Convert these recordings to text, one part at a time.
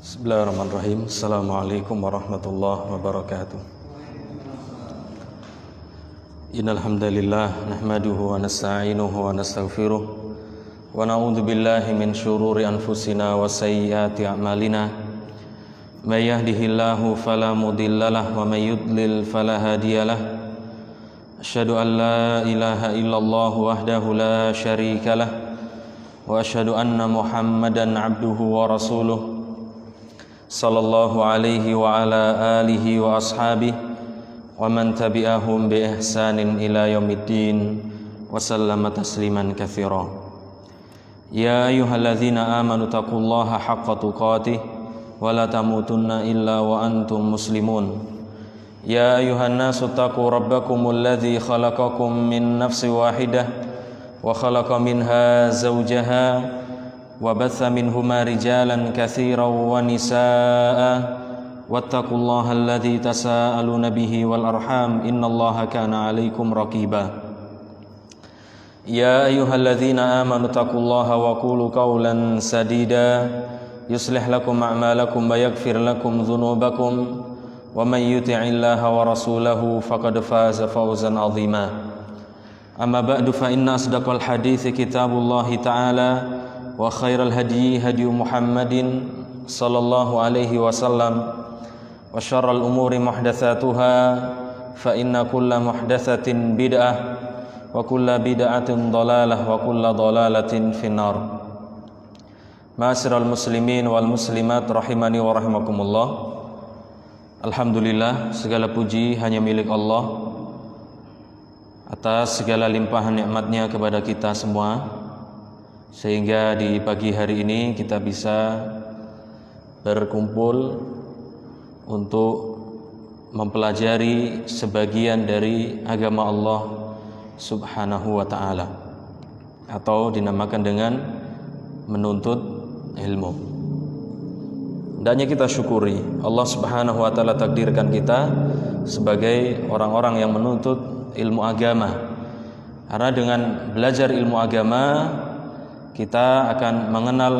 Bismillahirrahmanirrahim. Assalamualaikum warahmatullahi wabarakatuh. Innal hamdalillah nahmaduhu wa nasta'inuhu wa nastaghfiruh wa na'udzu billahi min syururi anfusina wa sayyiati a'malina. May yahdihillahu fala mudhillalah wa may yudlil fala hadiyalah. Asyhadu an la ilaha illallah wahdahu la syarikalah wa asyhadu anna Muhammadan 'abduhu wa rasuluh. Sallallahu alaihi wa ala alihi wa ashabihi wa man tabi'ahum bi ihsanin ila yaumiddin wa sallama tasliman katsira. Ya ayyuhalladzina amanu taqullaha haqqa tuqatih wa la tamutunna illa wa antum muslimun. Ya ayyuhan nasu taqu rabbakumul ladzi khalaqakum min nafsin wahidah wa khalaqa minha zawjaha وبث منهما رجالا كثيرا ونساء واتقوا الله الذي تساءلون به والأرحام إن الله كان عليكم رقيبا يا أيها الذين آمنوا اتقوا الله وقولوا قولا سديدا يصلح لكم أعمالكم ويغفر لكم ذنوبكم ومن يطع الله ورسوله فقد فاز فوزا عظيما أما بعد فإن أصدق الحديث كتاب الله تعالى wa khairal hadi hadi Muhammadin sallallahu alaihi wasallam wa syarral umuri muhdatsatuha fa inna kulla muhdatsatin bid'ah wa kulla bid'atin dhalalah wa kulla dhalalatin finnar. Ma'asyiral muslimin wal muslimat rahimani wa rahimakumullah. Alhamdulillah, segala puji hanya milik Allah atas segala limpahan nikmatnya kepada kita semua, sehingga di pagi hari ini kita bisa berkumpul untuk mempelajari sebagian dari agama Allah Subhanahu wa ta'ala, atau dinamakan dengan menuntut ilmu. Hendaknya kita syukuri Allah Subhanahu wa ta'ala takdirkan kita sebagai orang-orang yang menuntut ilmu agama, karena dengan belajar ilmu agama kita akan mengenal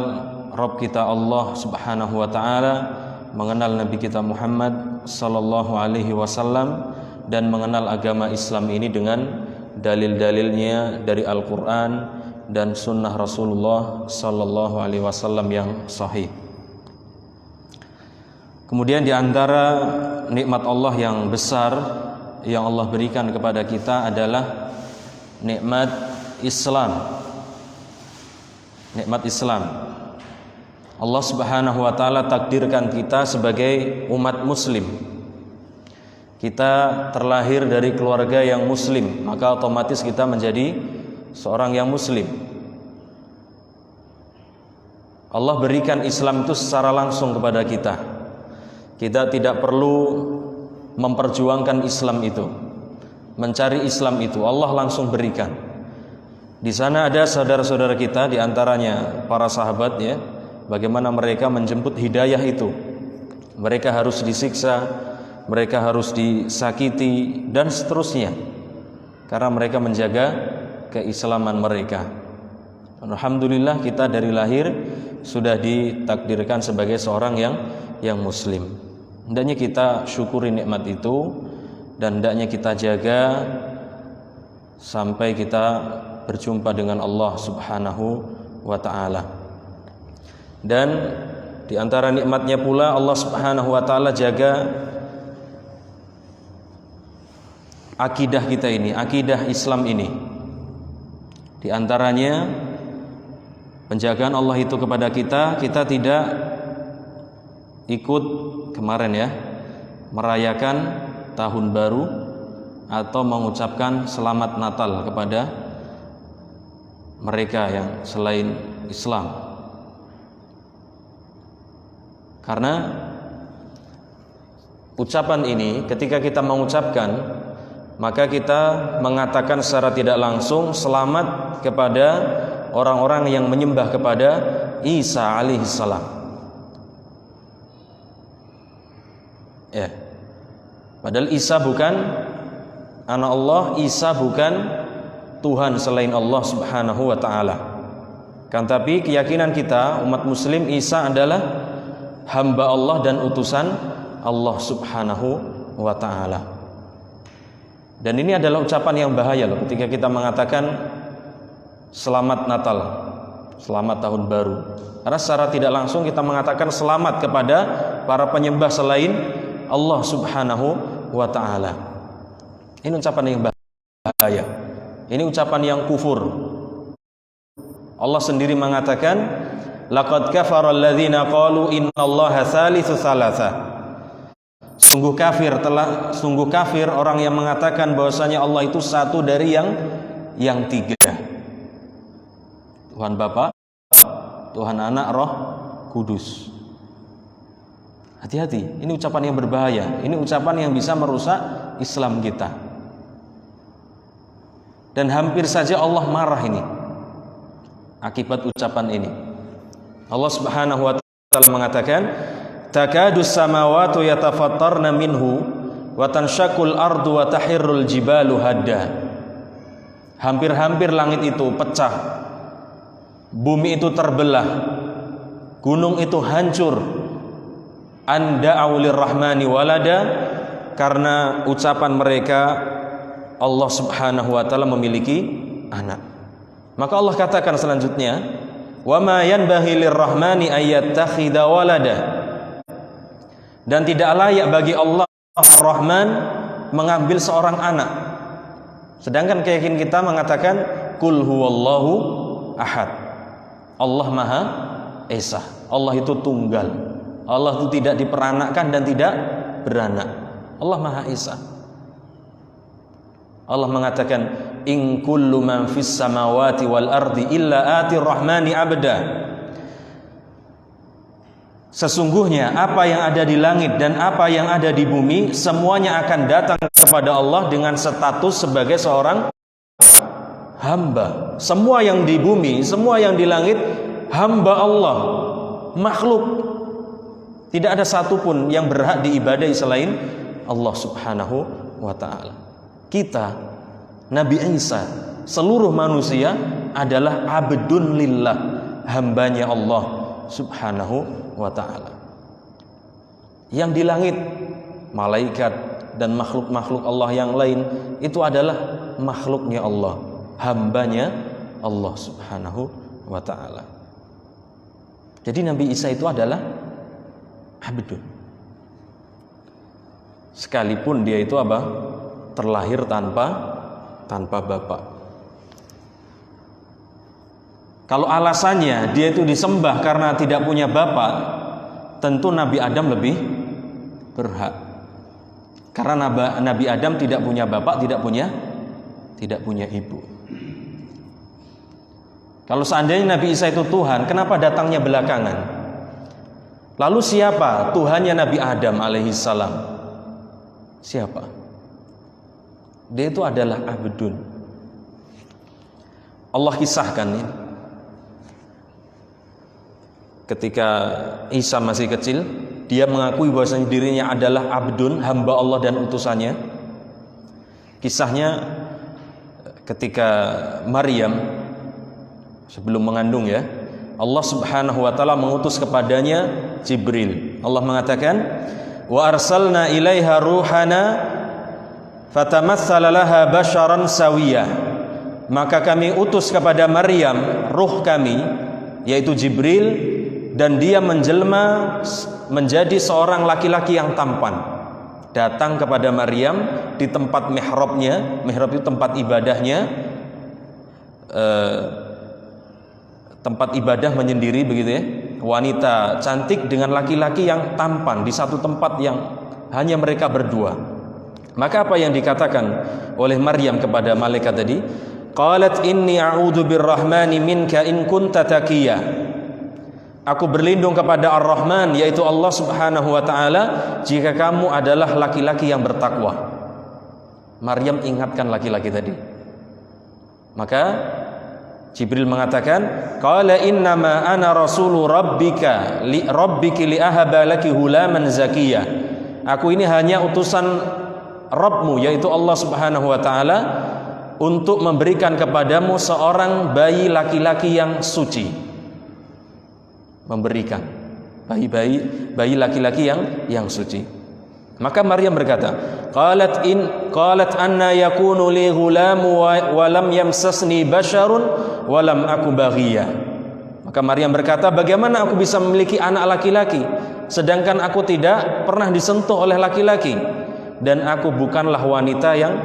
Rabb kita Allah Subhanahu wa ta'ala, mengenal Nabi kita Muhammad sallallahu alaihi wasallam, dan mengenal agama Islam ini dengan dalil-dalilnya dari Al-Quran dan sunnah Rasulullah sallallahu alaihi wasallam yang sahih. Kemudian di antara nikmat Allah yang besar yang Allah berikan kepada kita adalah nikmat Islam. Nikmat Islam. Allah Subhanahu wa ta'ala takdirkan kita sebagai umat muslim. Kita terlahir dari keluarga yang muslim, maka otomatis kita menjadi seorang yang muslim. Allah berikan Islam itu secara langsung kepada kita. Kita tidak perlu memperjuangkan Islam itu, mencari Islam itu, Allah langsung berikan. Di sana ada saudara-saudara kita, di antaranya para sahabat, ya, bagaimana mereka menjemput hidayah itu. Mereka harus disiksa, mereka harus disakiti, dan seterusnya, karena mereka menjaga keislaman mereka. Alhamdulillah kita dari lahir sudah ditakdirkan sebagai seorang yang muslim. Hendaknya kita syukuri nikmat itu, dan hendaknya kita jaga sampai kita berjumpa dengan Allah Subhanahu wa ta'ala. Dan di antara nikmatnya pula Allah Subhanahu wa ta'ala jaga akidah kita ini, akidah Islam ini. Di antaranya penjagaan Allah itu kepada kita, kita tidak ikut kemarin, ya, merayakan tahun baru atau mengucapkan selamat Natal kepada mereka yang selain Islam, karena ucapan ini ketika kita mengucapkan, maka kita mengatakan secara tidak langsung selamat kepada orang-orang yang menyembah kepada Isa alaihissalam, ya. Padahal Isa bukan anak Allah, Isa bukan Tuhan selain Allah Subhanahu wa ta'ala. Kan tapi keyakinan kita umat muslim, Isa adalah hamba Allah dan utusan Allah Subhanahu wa ta'ala. Dan ini adalah ucapan yang bahaya loh, ketika kita mengatakan selamat Natal, selamat tahun baru. Karena secara tidak langsung kita mengatakan selamat kepada para penyembah selain Allah Subhanahu wa ta'ala. Ini ucapan yang bahaya. Ini ucapan yang kufur. Allah sendiri mengatakan, laqad kafara alladzina qalu innallaha tsalitsu tsalatsa. Sungguh kafir orang yang mengatakan bahwasanya Allah itu satu dari yang tiga. Tuhan Bapa, Tuhan Anak, Roh Kudus. Hati-hati, ini ucapan yang berbahaya. Ini ucapan yang bisa merusak Islam kita. Dan hampir saja Allah marah ini akibat ucapan ini. Allah Subhanahu wa ta'ala mengatakan, takadus samawati yatafattarna minhu wa tanshaqul ardu wa tahirrul jibalu hadda. Hampir-hampir langit itu pecah, bumi itu terbelah, gunung itu hancur, anda'u lirrahmani walada, karena ucapan mereka Allah Subhanahu wa ta'ala memiliki anak. Maka Allah katakan selanjutnya, wa ma yanbaghi lirrahmani ayyattakhidha walada. Dan tidak layak bagi Allah Ar-Rahman mengambil seorang anak. Sedangkan keyakinan kita mengatakan kul huwallahu ahad. Allah Maha Esa. Allah itu tunggal. Allah itu tidak diperanakkan dan tidak beranak. Allah Maha Esa. Allah mengatakan in kullu man fis samawati wal ardi illa atir rahmani abda. Sesungguhnya apa yang ada di langit dan apa yang ada di bumi semuanya akan datang kepada Allah dengan status sebagai seorang hamba. Semua yang di bumi, semua yang di langit hamba Allah, makhluk. Tidak ada satupun yang berhak diibadahi selain Allah Subhanahu wa ta'ala. Kita, Nabi Isa, seluruh manusia adalah abdun lillah, hambanya Allah Subhanahu wa ta'ala. Yang di langit, malaikat dan makhluk-makhluk Allah yang lain, itu adalah makhluknya Allah, hambanya Allah Subhanahu wa ta'ala. Jadi Nabi Isa itu adalah abdun, sekalipun dia itu apa? Terlahir tanpa bapak. Kalau alasannya dia itu disembah karena tidak punya bapak, tentu Nabi Adam lebih berhak. Karena Nabi Adam tidak punya bapak, tidak punya ibu. Kalau seandainya Nabi Isa itu Tuhan, kenapa datangnya belakangan? Lalu siapa Tuhannya Nabi Adam alaihissalam? Siapa? Dia itu adalah abdun. Allah kisahkan ini. Ketika Isa masih kecil, dia mengakui bahwasanya dirinya adalah abdun, hamba Allah dan utusannya. Kisahnya ketika Maryam sebelum mengandung ya, Allah Subhanahu wa ta'ala mengutus kepadanya Jibril. Allah mengatakan, wa arsalna ilaiha ruhana fatamatsala laha basharan sawiyah. Maka kami utus kepada Maryam ruh kami, yaitu Jibril, dan dia menjelma menjadi seorang laki-laki yang tampan. Datang kepada Maryam di tempat mihrabnya. Mihrab itu tempat ibadahnya, tempat ibadah menyendiri begitu ya. Wanita cantik dengan laki-laki yang tampan di satu tempat yang hanya mereka berdua. Maka apa yang dikatakan oleh Maryam kepada malaikat tadi? Qalat inni a'udzu birrahmani minka in kunta taqiyya. Aku berlindung kepada Ar-Rahman, yaitu Allah Subhanahu wa ta'ala, jika kamu adalah laki-laki yang bertakwa. Maryam ingatkan laki-laki tadi. Maka Jibril mengatakan, qala innama ana rasulu rabbika rabbiki li ahaba laki hulaman zakiyya. Aku ini hanya utusan Rabbmu, yaitu Allah Subhanahu wa ta'ala, untuk memberikan kepadamu seorang bayi laki-laki yang suci. Memberikan. bayi laki-laki yang suci. Maka Maryam berkata, qalat anna yakunu li ghulamu wa lam yamsasni basharun wa lam aku baghiya. Maka Maryam berkata, bagaimana aku bisa memiliki anak laki-laki sedangkan aku tidak pernah disentuh oleh laki-laki dan aku bukanlah wanita yang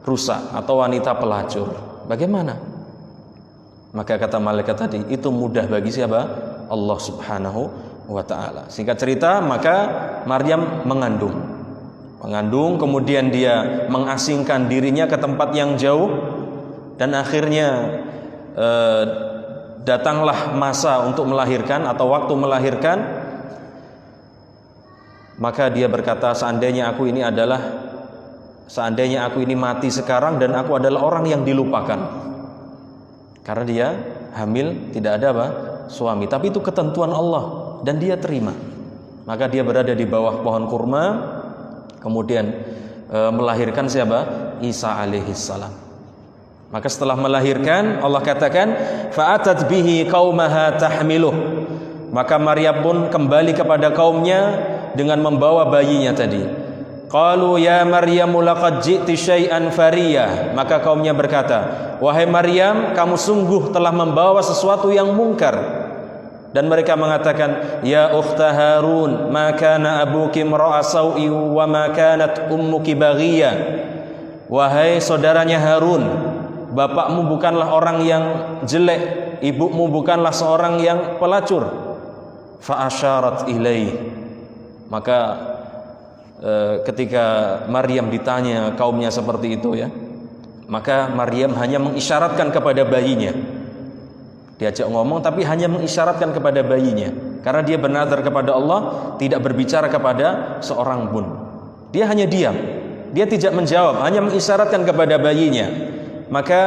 rusak atau wanita pelacur. Bagaimana? Maka kata malaikat tadi, itu mudah bagi siapa? Allah Subhanahu wa ta'ala. Singkat cerita, maka Maryam mengandung, kemudian dia mengasingkan dirinya ke tempat yang jauh, dan akhirnya datanglah masa untuk melahirkan atau waktu melahirkan. Maka dia berkata, seandainya aku ini mati sekarang dan aku adalah orang yang dilupakan, karena dia hamil tidak ada suami, tapi itu ketentuan Allah dan dia terima. Maka dia berada di bawah pohon kurma, kemudian melahirkan siapa? Isa alaihissalam. Maka setelah melahirkan, Allah katakan, fa'atat bihi qaumaha tahmiluh. Maka Maryam pun kembali kepada kaumnya dengan membawa bayinya tadi. Qalu ya Maryamu laqad ji'ti syai'an fariyah. Maka kaumnya berkata, wahai Maryam, kamu sungguh telah membawa sesuatu yang mungkar. Dan mereka mengatakan, ya ukhta Harun, ma kana abuki imra'a sau'i wa ma kanat ummuki baghiyah. Wahai saudaranya Harun, bapakmu bukanlah orang yang jelek, ibumu bukanlah seorang yang pelacur. Fa asyarat ilaih. Maka ketika Maryam ditanya kaumnya seperti itu ya, maka Maryam hanya mengisyaratkan kepada bayinya. Diajak ngomong tapi hanya mengisyaratkan kepada bayinya, karena dia bernazar kepada Allah tidak berbicara kepada seorang pun. Dia hanya diam, dia tidak menjawab, hanya mengisyaratkan kepada bayinya. Maka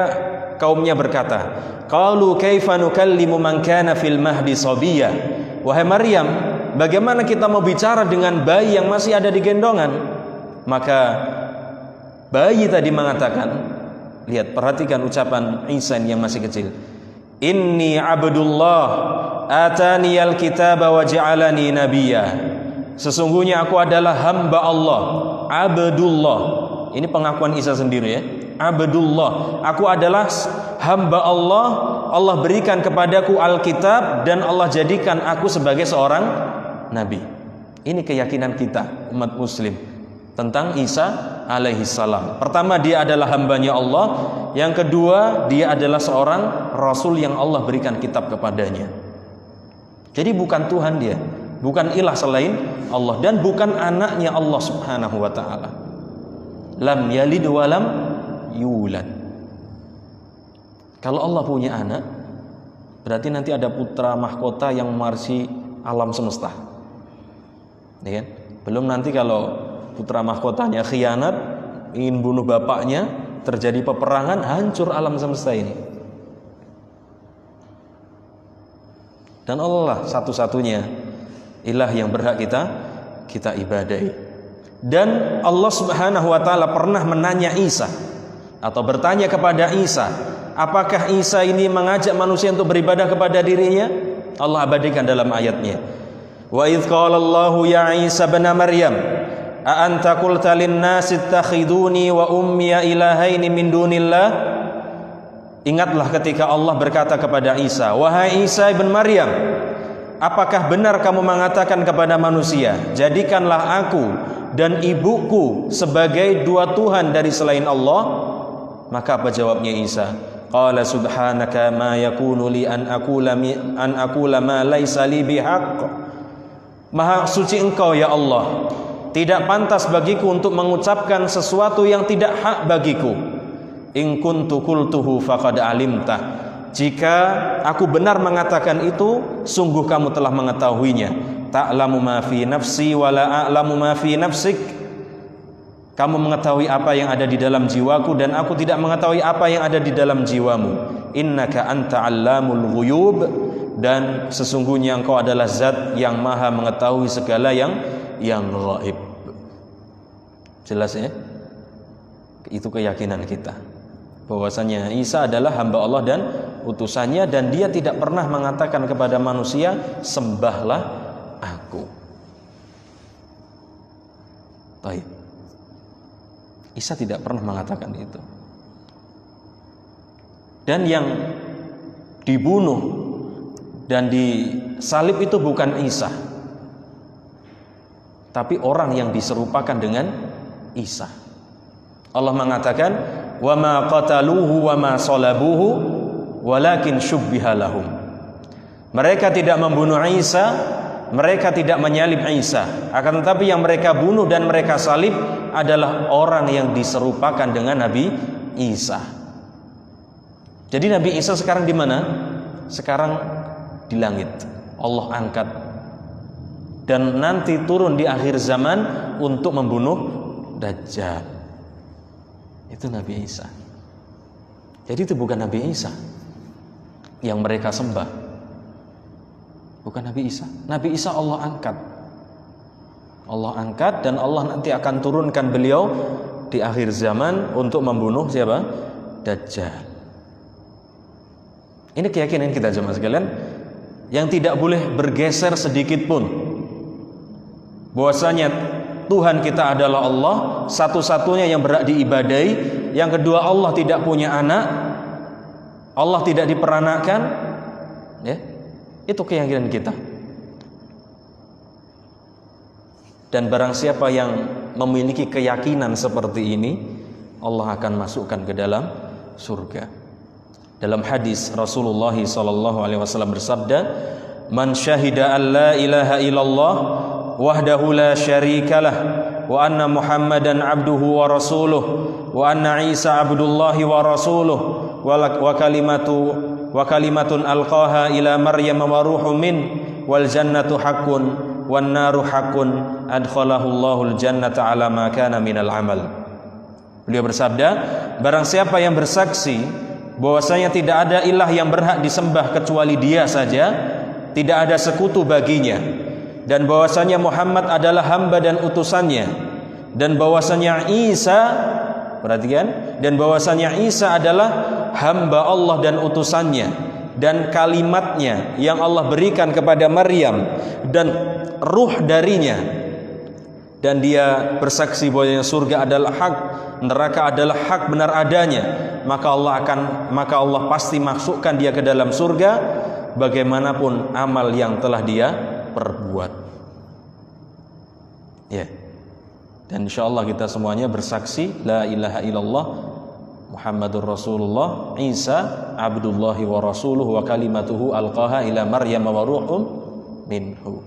kaumnya berkata, qalu kaifa nukallimu man kana fil mahdi sabiyya. Wahai Maryam, bagaimana kita mau bicara dengan bayi yang masih ada di gendongan? Maka bayi tadi mengatakan, lihat, perhatikan ucapan Isa yang masih kecil. Inni abdullah ataniyal kitaba wa ja'alani nabiyya. Sesungguhnya aku adalah hamba Allah. Abdullah. Ini pengakuan Isa sendiri ya. Abdullah, aku adalah hamba Allah. Allah berikan kepadaku Alkitab dan Allah jadikan aku sebagai seorang nabi. Ini keyakinan kita umat muslim tentang Isa alaihissalam. Pertama, dia adalah hambanya Allah. Yang kedua, dia adalah seorang rasul yang Allah berikan kitab kepadanya. Jadi bukan Tuhan dia, bukan ilah selain Allah, dan bukan anaknya Allah Subhanahu wa ta'ala. Lam yalid wa lam yulad. Kalau Allah punya anak, berarti nanti ada putra mahkota yang mewarisi alam semesta, ya kan? Belum nanti kalau putra mahkotanya khianat, ingin bunuh bapaknya, terjadi peperangan, hancur alam semesta ini. Dan Allah satu-satunya ilah yang berhak kita ibadahi. Dan Allah Subhanahu wa ta'ala pernah menanya Isa, atau bertanya kepada Isa, apakah Isa ini mengajak manusia untuk beribadah kepada dirinya? Allah abadikan dalam ayatnya, wa idz qala Allahu ya Isa ibn Maryam a anta qulta lin-nasi ittakhiduni wa ummi ilahaini min dunillah. Ingatlah ketika Allah berkata kepada Isa, wahai Isa ibn Maryam, apakah benar kamu mengatakan kepada manusia, jadikanlah aku dan ibuku sebagai dua Tuhan dari selain Allah? Maka apa jawabnya Isa? Qala subhanaka ma yakunu li an aqula ma laysa li bihaq. Maha suci Engkau ya Allah, tidak pantas bagiku untuk mengucapkan sesuatu yang tidak hak bagiku. In kuntu qultuhu faqad alimta. Jika aku benar mengatakan itu, sungguh kamu telah mengetahuinya. Ta'lamu ma fi nafsi wa la a'lamu ma fi nafsik. Kamu mengetahui apa yang ada di dalam jiwaku dan aku tidak mengetahui apa yang ada di dalam jiwamu. Innaka anta 'allamul ghuyub. Dan sesungguhnya Engkau adalah zat yang maha mengetahui segala yang gaib. Jelas ya? Itu keyakinan kita, bahwasanya Isa adalah hamba Allah dan utusannya, dan dia tidak pernah mengatakan kepada manusia sembahlah Baik. Isa tidak pernah mengatakan itu. Dan yang dibunuh dan disalib itu bukan Isa, tapi orang yang diserupakan dengan Isa. Allah mengatakan, "Wa ma qataluhu wa ma salabuhu walakin syubbiha lahum." Mereka tidak membunuh Isa, mereka tidak menyalib Isa, akan tetapi yang mereka bunuh dan mereka salib adalah orang yang diserupakan dengan Nabi Isa. Jadi Nabi Isa sekarang di mana? Sekarang di langit. Allah angkat dan nanti turun di akhir zaman untuk membunuh Dajjal. Itu Nabi Isa. Jadi itu bukan Nabi Isa yang mereka sembah. Bukan Nabi Isa. Nabi Isa Allah angkat. Allah angkat dan Allah nanti akan turunkan beliau di akhir zaman untuk membunuh siapa? Dajjal. Ini keyakinan kita jemaah sekalian yang tidak boleh bergeser sedikit pun. Bahwasanya Tuhan kita adalah Allah, satu-satunya yang berhak diibadahi. Yang kedua, Allah tidak punya anak, Allah tidak diperanakan. Ya, itu keyakinan kita. Dan barang siapa yang memiliki keyakinan seperti ini, Allah akan masukkan ke dalam surga. Dalam hadis Rasulullah SAW bersabda, "Man syahida an la ilaha illallah wahdahu la syarikalah wa anna Muhammadan abduhu wa rasuluh wa anna Isa abdullahi wa rasuluh wa kalimatun alqaha ila Maryam wa ruhum min wal jannatu haqqun wan naru haqqun adkhalahu Allahul jannata ala ma kana minal amal." Beliau bersabda, barang siapa yang bersaksi bahwasanya tidak ada ilah yang berhak disembah kecuali Dia saja, tidak ada sekutu baginya, dan bahwasanya Muhammad adalah hamba dan utusannya, dan bahwasanya Isa, perhatikan, dan bahwasanya Isa adalah hamba Allah dan utusannya, dan kalimatnya yang Allah berikan kepada Maryam dan ruh darinya, dan dia bersaksi bahwa surga adalah hak, neraka adalah hak benar adanya, maka Allah pasti masukkan dia ke dalam surga bagaimanapun amal yang telah dia perbuat. Ya. Dan insyaallah kita semuanya bersaksi la ilaha illallah Muhammadur Rasulullah Isa abdullahi wa rasuluhu wa kalimatuhu alqaha ila Maryam wa ruhum minhu.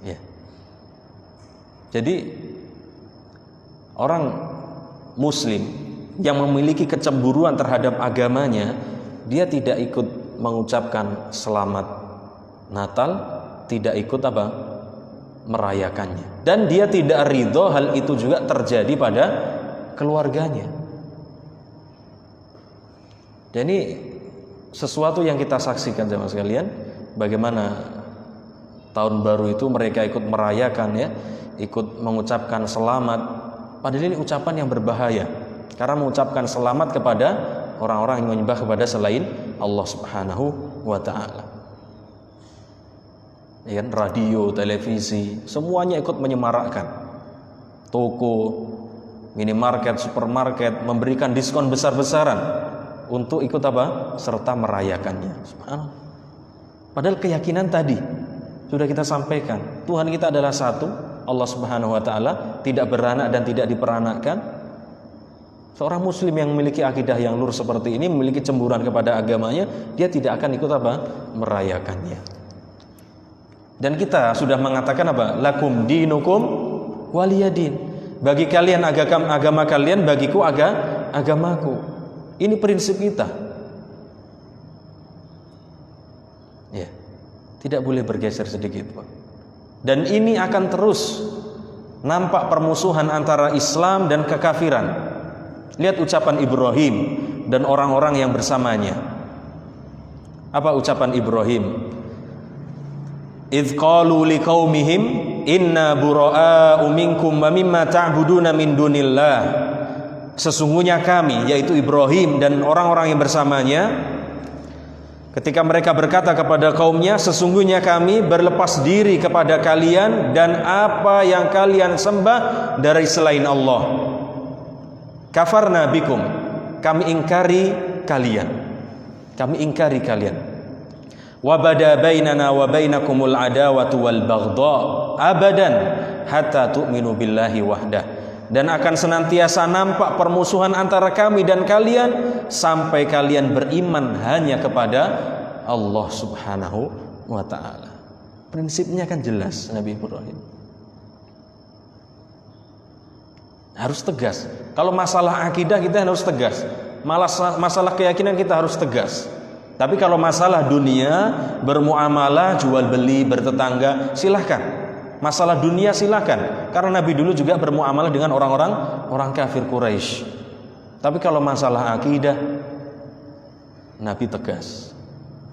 Ya. Jadi orang muslim yang memiliki kecemburuan terhadap agamanya, dia tidak ikut mengucapkan selamat Natal, tidak ikut merayakannya, dan dia tidak ridho hal itu juga terjadi pada keluarganya. Dan ini sesuatu yang kita saksikan jemaah sekalian, bagaimana tahun baru itu mereka ikut merayakan, ya, ikut mengucapkan selamat, padahal ini ucapan yang berbahaya karena mengucapkan selamat kepada orang-orang yang menyembah kepada selain Allah Subhanahu wa ta'ala. Ya, radio, televisi, semuanya ikut menyemarakkan. Toko, minimarket, supermarket memberikan diskon besar-besaran untuk ikut serta merayakannya. Subhanallah. Padahal keyakinan tadi sudah kita sampaikan, Tuhan kita adalah satu, Allah Subhanahu wa ta'ala, tidak beranak dan tidak diperanakkan. Seorang muslim yang memiliki akidah yang lurus seperti ini, memiliki cemburuan kepada agamanya, dia tidak akan ikut merayakannya. Dan kita sudah mengatakan lakum dinukum waliyadin, bagi kalian agama kalian, bagiku agamaku. Ini prinsip kita. Ya, tidak boleh bergeser sedikit, Pak. Dan ini akan terus nampak permusuhan antara Islam dan kekafiran. Lihat ucapan Ibrahim dan orang-orang yang bersamanya. Apa ucapan Ibrahim? Idz qalu liqaumihim inna buraa'u minkum wa mimma ta'buduna min dunillah. Sesungguhnya kami, yaitu Ibrahim dan orang-orang yang bersamanya, ketika mereka berkata kepada kaumnya, sesungguhnya kami berlepas diri kepada kalian dan apa yang kalian sembah dari selain Allah. Kafarna bikum, kami ingkari kalian. Wa bada bainana wa bainakumul adawatu wal baghdha abadan hatta tu'minu billahi wahdah. Dan akan senantiasa nampak permusuhan antara kami dan kalian sampai kalian beriman hanya kepada Allah Subhanahu wa ta'ala. Prinsipnya kan jelas Nabi Ibrahim. Harus tegas. Kalau masalah akidah kita harus tegas. Masalah keyakinan kita harus tegas. Tapi kalau masalah dunia, bermuamalah, jual beli, bertetangga, silahkan. Masalah dunia silakan, karena Nabi dulu juga bermuamalah dengan orang kafir Quraisy. Tapi kalau masalah akidah, Nabi tegas.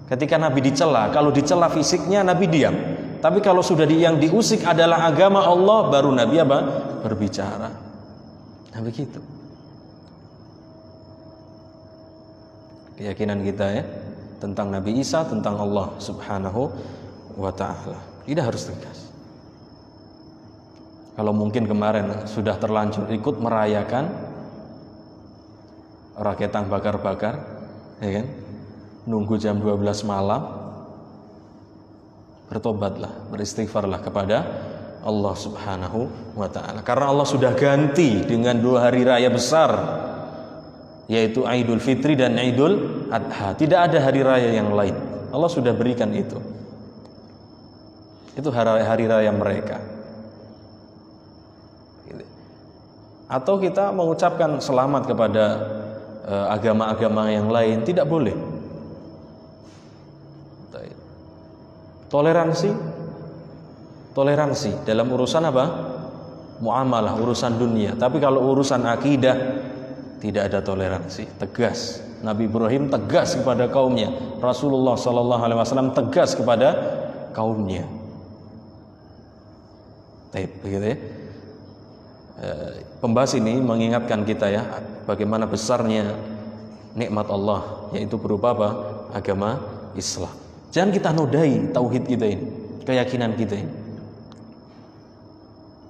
Ketika Nabi dicela, kalau dicela fisiknya Nabi diam. Tapi kalau sudah yang diusik adalah agama Allah, baru Nabi apa? Berbicara. Nah begitu. Keyakinan kita ya tentang Nabi Isa, tentang Allah Subhanahu wa ta'ala. Tidak harus tegas. Kalau mungkin kemarin sudah terlanjur ikut merayakan raketang bakar-bakar, ya kan? Nunggu jam 12 malam, bertobatlah, beristighfarlah kepada Allah Subhanahu wa ta'ala. Karena Allah sudah ganti dengan 2 hari raya besar, yaitu Idul Fitri dan Idul Adha. Tidak ada hari raya yang lain. Allah sudah berikan itu. Itu hari raya mereka. Atau kita mengucapkan selamat kepada agama-agama yang lain, tidak boleh. Toleransi dalam urusan apa? Muamalah, urusan dunia. Tapi kalau urusan akidah tidak ada toleransi, tegas. Nabi Ibrahim tegas kepada kaumnya. Rasulullah SAW tegas kepada kaumnya. Begitu ya. Pembahas ini mengingatkan kita ya bagaimana besarnya nikmat Allah, yaitu berupa apa? Agama Islam. Jangan kita nodai tauhid kita ini, keyakinan kita ini.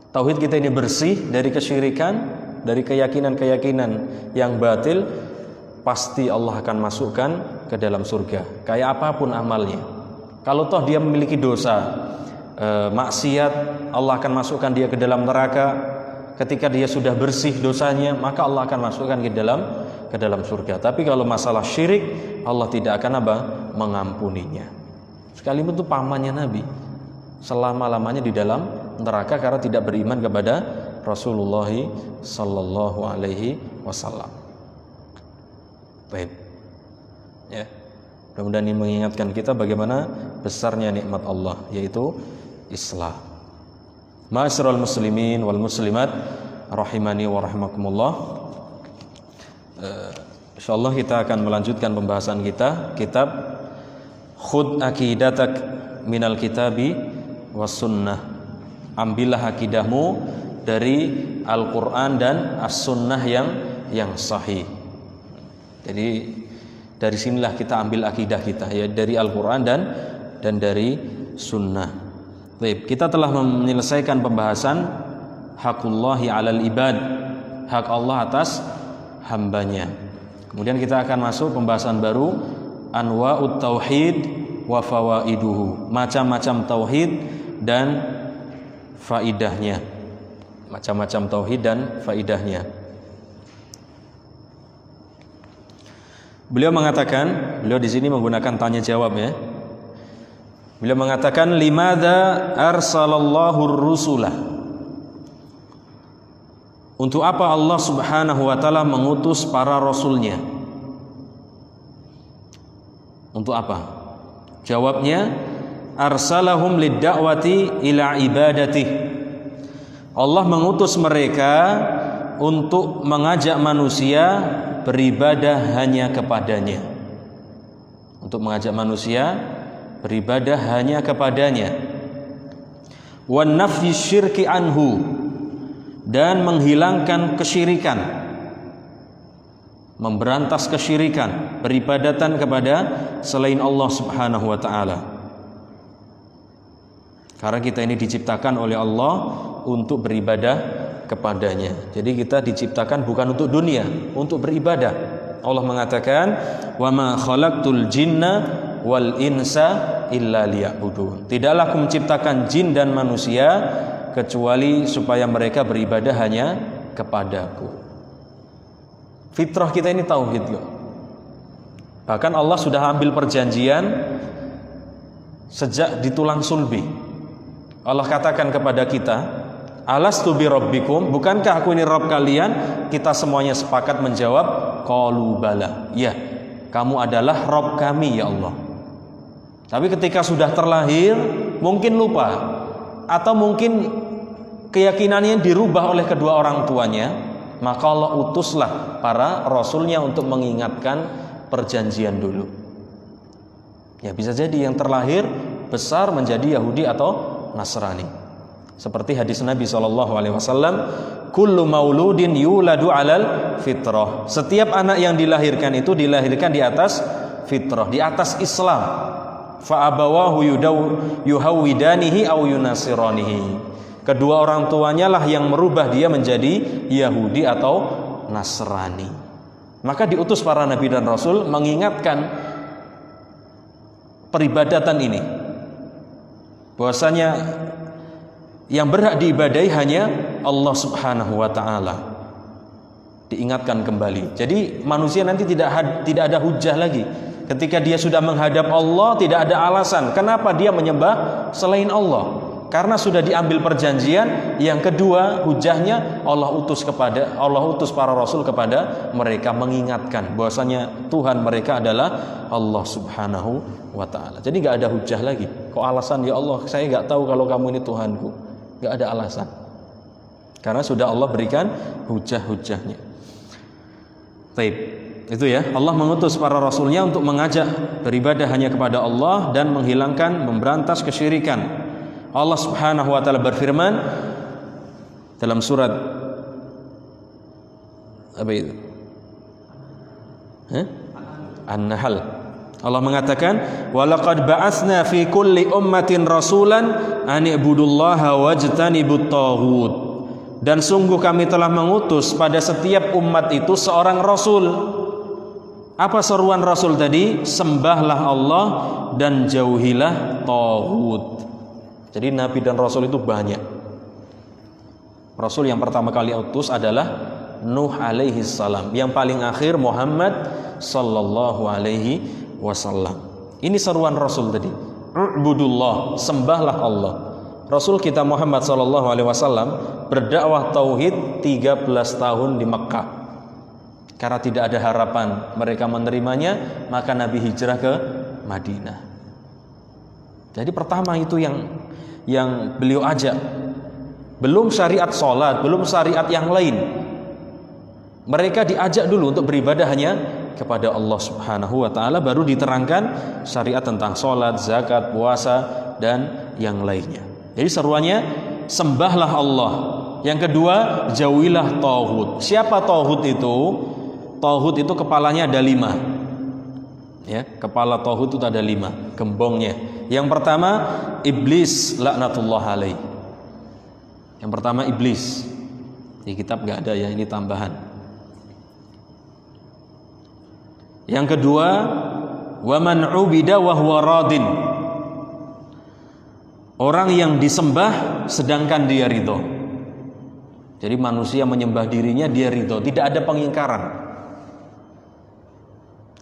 Tauhid kita ini bersih dari kesyirikan, dari keyakinan-keyakinan yang batil. Pasti Allah akan masukkan ke dalam surga, kayak apapun amalnya. Kalau toh dia memiliki dosa, maksiat, Allah akan masukkan dia ke dalam neraka. Ketika dia sudah bersih dosanya, maka Allah akan masukkan ke dalam surga. Tapi kalau masalah syirik, Allah tidak akan apa? Mengampuninya. Sekalipun itu pamannya Nabi, selama-lamanya di dalam neraka karena tidak beriman kepada Rasulullah sallallahu alaihi wasallam. Baik. Ya. Mudah-mudahan ini mengingatkan kita bagaimana besarnya nikmat Allah, yaitu Islam. Ma'asyiral muslimin wal muslimat rahimani wa rahimakumullah. Insyaallah kita akan melanjutkan pembahasan kita kitab Khudh aqidatak minal kitabi was sunnah. Ambillah akidahmu dari Al-Qur'an dan As-Sunnah yang sahih. Jadi dari sinilah kita ambil akidah kita, ya, dari Al-Qur'an dan dari Sunnah. Baik, kita telah menyelesaikan pembahasan hakullahi 'alal ibad, hak Allah atas hambanya. Kemudian kita akan masuk pembahasan baru, anwa'ut tauhid wa fawaiduhu, macam-macam tauhid dan faidahnya. Macam-macam tauhid dan faidahnya. Beliau mengatakan, beliau di sini menggunakan tanya jawab ya. Beliau mengatakan limadza arsalallahu ar-rusula? Untuk apa Allah Subhanahu wa taala mengutus para rasulnya? Untuk apa? Jawabnya, arsalahum lid-da'wati ila ibadatih. Allah mengutus mereka untuk mengajak manusia beribadah hanya kepadanya. Untuk mengajak manusia beribadah hanya kepadanya. Wan nafyi syirki anhu, dan menghilangkan kesyirikan. memberantas kesyirikan, beribadatan kepada selain Allah Subhanahu wa taala. Karena kita ini diciptakan oleh Allah untuk beribadah kepadanya. Jadi kita diciptakan bukan untuk dunia, untuk beribadah. Allah mengatakan, "Wa ma khalaqtul jinna wal insa illa liya'budun." Tidaklah aku menciptakan jin dan manusia kecuali supaya mereka beribadah hanya kepadaku. Fitrah kita ini tauhid loh. Bahkan Allah sudah ambil perjanjian sejak di tulang sulbi. Allah katakan kepada kita, "Alastu bi rabbikum?" Bukankah aku ini Rabb kalian? Kita semuanya sepakat menjawab, qalu bala. Ya, kamu adalah Rabb kami ya Allah. Tapi ketika sudah terlahir mungkin lupa, atau mungkin keyakinannya dirubah oleh kedua orang tuanya, maka Allah utuslah para rasulnya untuk mengingatkan perjanjian dulu. Ya, bisa jadi yang terlahir besar menjadi Yahudi atau Nasrani. Seperti hadis Nabi SAW, kullu mauludin yuladu alal fitrah. Setiap anak yang dilahirkan itu dilahirkan di atas fitrah, di atas Islam. Fa abawahu yuhawidanihi aw yunasiranihi. Kedua orang tuanya lah yang merubah dia menjadi Yahudi atau Nasrani. Maka diutus para nabi dan rasul mengingatkan peribadatan ini, bahwasanya yang berhak diibadahi hanya Allah Subhanahu wa taala. Diingatkan kembali. Jadi manusia nanti tidak ada hujah lagi. Ketika dia sudah menghadap Allah, tidak ada alasan kenapa dia menyembah selain Allah. Karena sudah diambil perjanjian. Yang kedua, hujahnya Allah utus para rasul kepada mereka mengingatkan bahwasanya Tuhan mereka adalah Allah Subhanahu wa taala. Jadi enggak ada hujah lagi. Kok alasan, ya Allah, saya enggak tahu kalau kamu ini Tuhanku. Enggak ada alasan. Karena sudah Allah berikan hujah-hujahnya. Baik, itu ya. Allah mengutus para rasulnya untuk mengajak beribadah hanya kepada Allah dan memberantas kesyirikan. Allah Subhanahu wa taala berfirman dalam surat apa itu? An-Nahl. Allah mengatakan, "Wa laqad ba'atsna fi kulli ummatin rasulan an i'budullaha wajtanibut taghut." Dan sungguh kami telah mengutus pada setiap umat itu seorang rasul. Apa seruan rasul tadi? Sembahlah Allah dan jauhilah taghut. Jadi nabi dan rasul itu banyak. Rasul yang pertama kali utus adalah Nuh alaihi salam. Yang paling akhir Muhammad sallallahu alaihi wasallam. Ini seruan rasul tadi. Ubudullah, sembahlah Allah. Rasul kita Muhammad sallallahu alaihi wasallam berdakwah tauhid 13 tahun di Mekkah. Karena tidak ada harapan mereka menerimanya, maka Nabi hijrah ke Madinah. Jadi pertama itu yang beliau ajak. Belum syariat sholat, belum syariat yang lain. Mereka diajak dulu untuk beribadah hanya kepada Allah Subhanahu wa taala, baru diterangkan syariat tentang sholat, zakat, puasa dan yang lainnya. Jadi seruannya sembahlah Allah. Yang kedua, jauhilah tauhid. Siapa tauhid itu? Tauhid itu kepalanya ada 5. Ya, kepala tauhid itu ada 5 gembongnya. Yang pertama iblis laknatullah alaih. Yang pertama iblis. Di kitab nggak ada ya, ini tambahan. Yang kedua wa man ubida wa huwa radin. Orang yang disembah sedangkan dia ridho. Jadi manusia menyembah dirinya, dia ridho, tidak ada pengingkaran.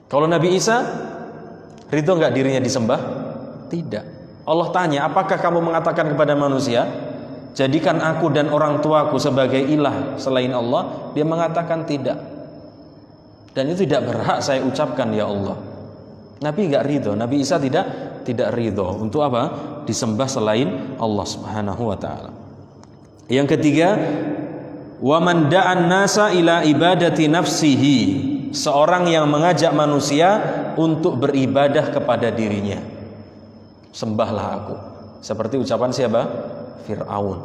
Kalau Nabi Isa ridho nggak dirinya disembah? Tidak. Allah tanya, apakah kamu mengatakan kepada manusia, jadikan aku dan orang tuaku sebagai ilah selain Allah? Dia mengatakan tidak. Dan itu tidak berhak saya ucapkan ya Allah. Nabi nggak ridho. Nabi Isa tidak ridho. Untuk apa? Disembah selain Allah Subhanahu wa taala. Yang ketiga, wa man da'an nasa ila ibadati nafsihi. Seorang yang mengajak manusia untuk beribadah kepada dirinya. Sembahlah aku. Seperti ucapan siapa? Fir'aun.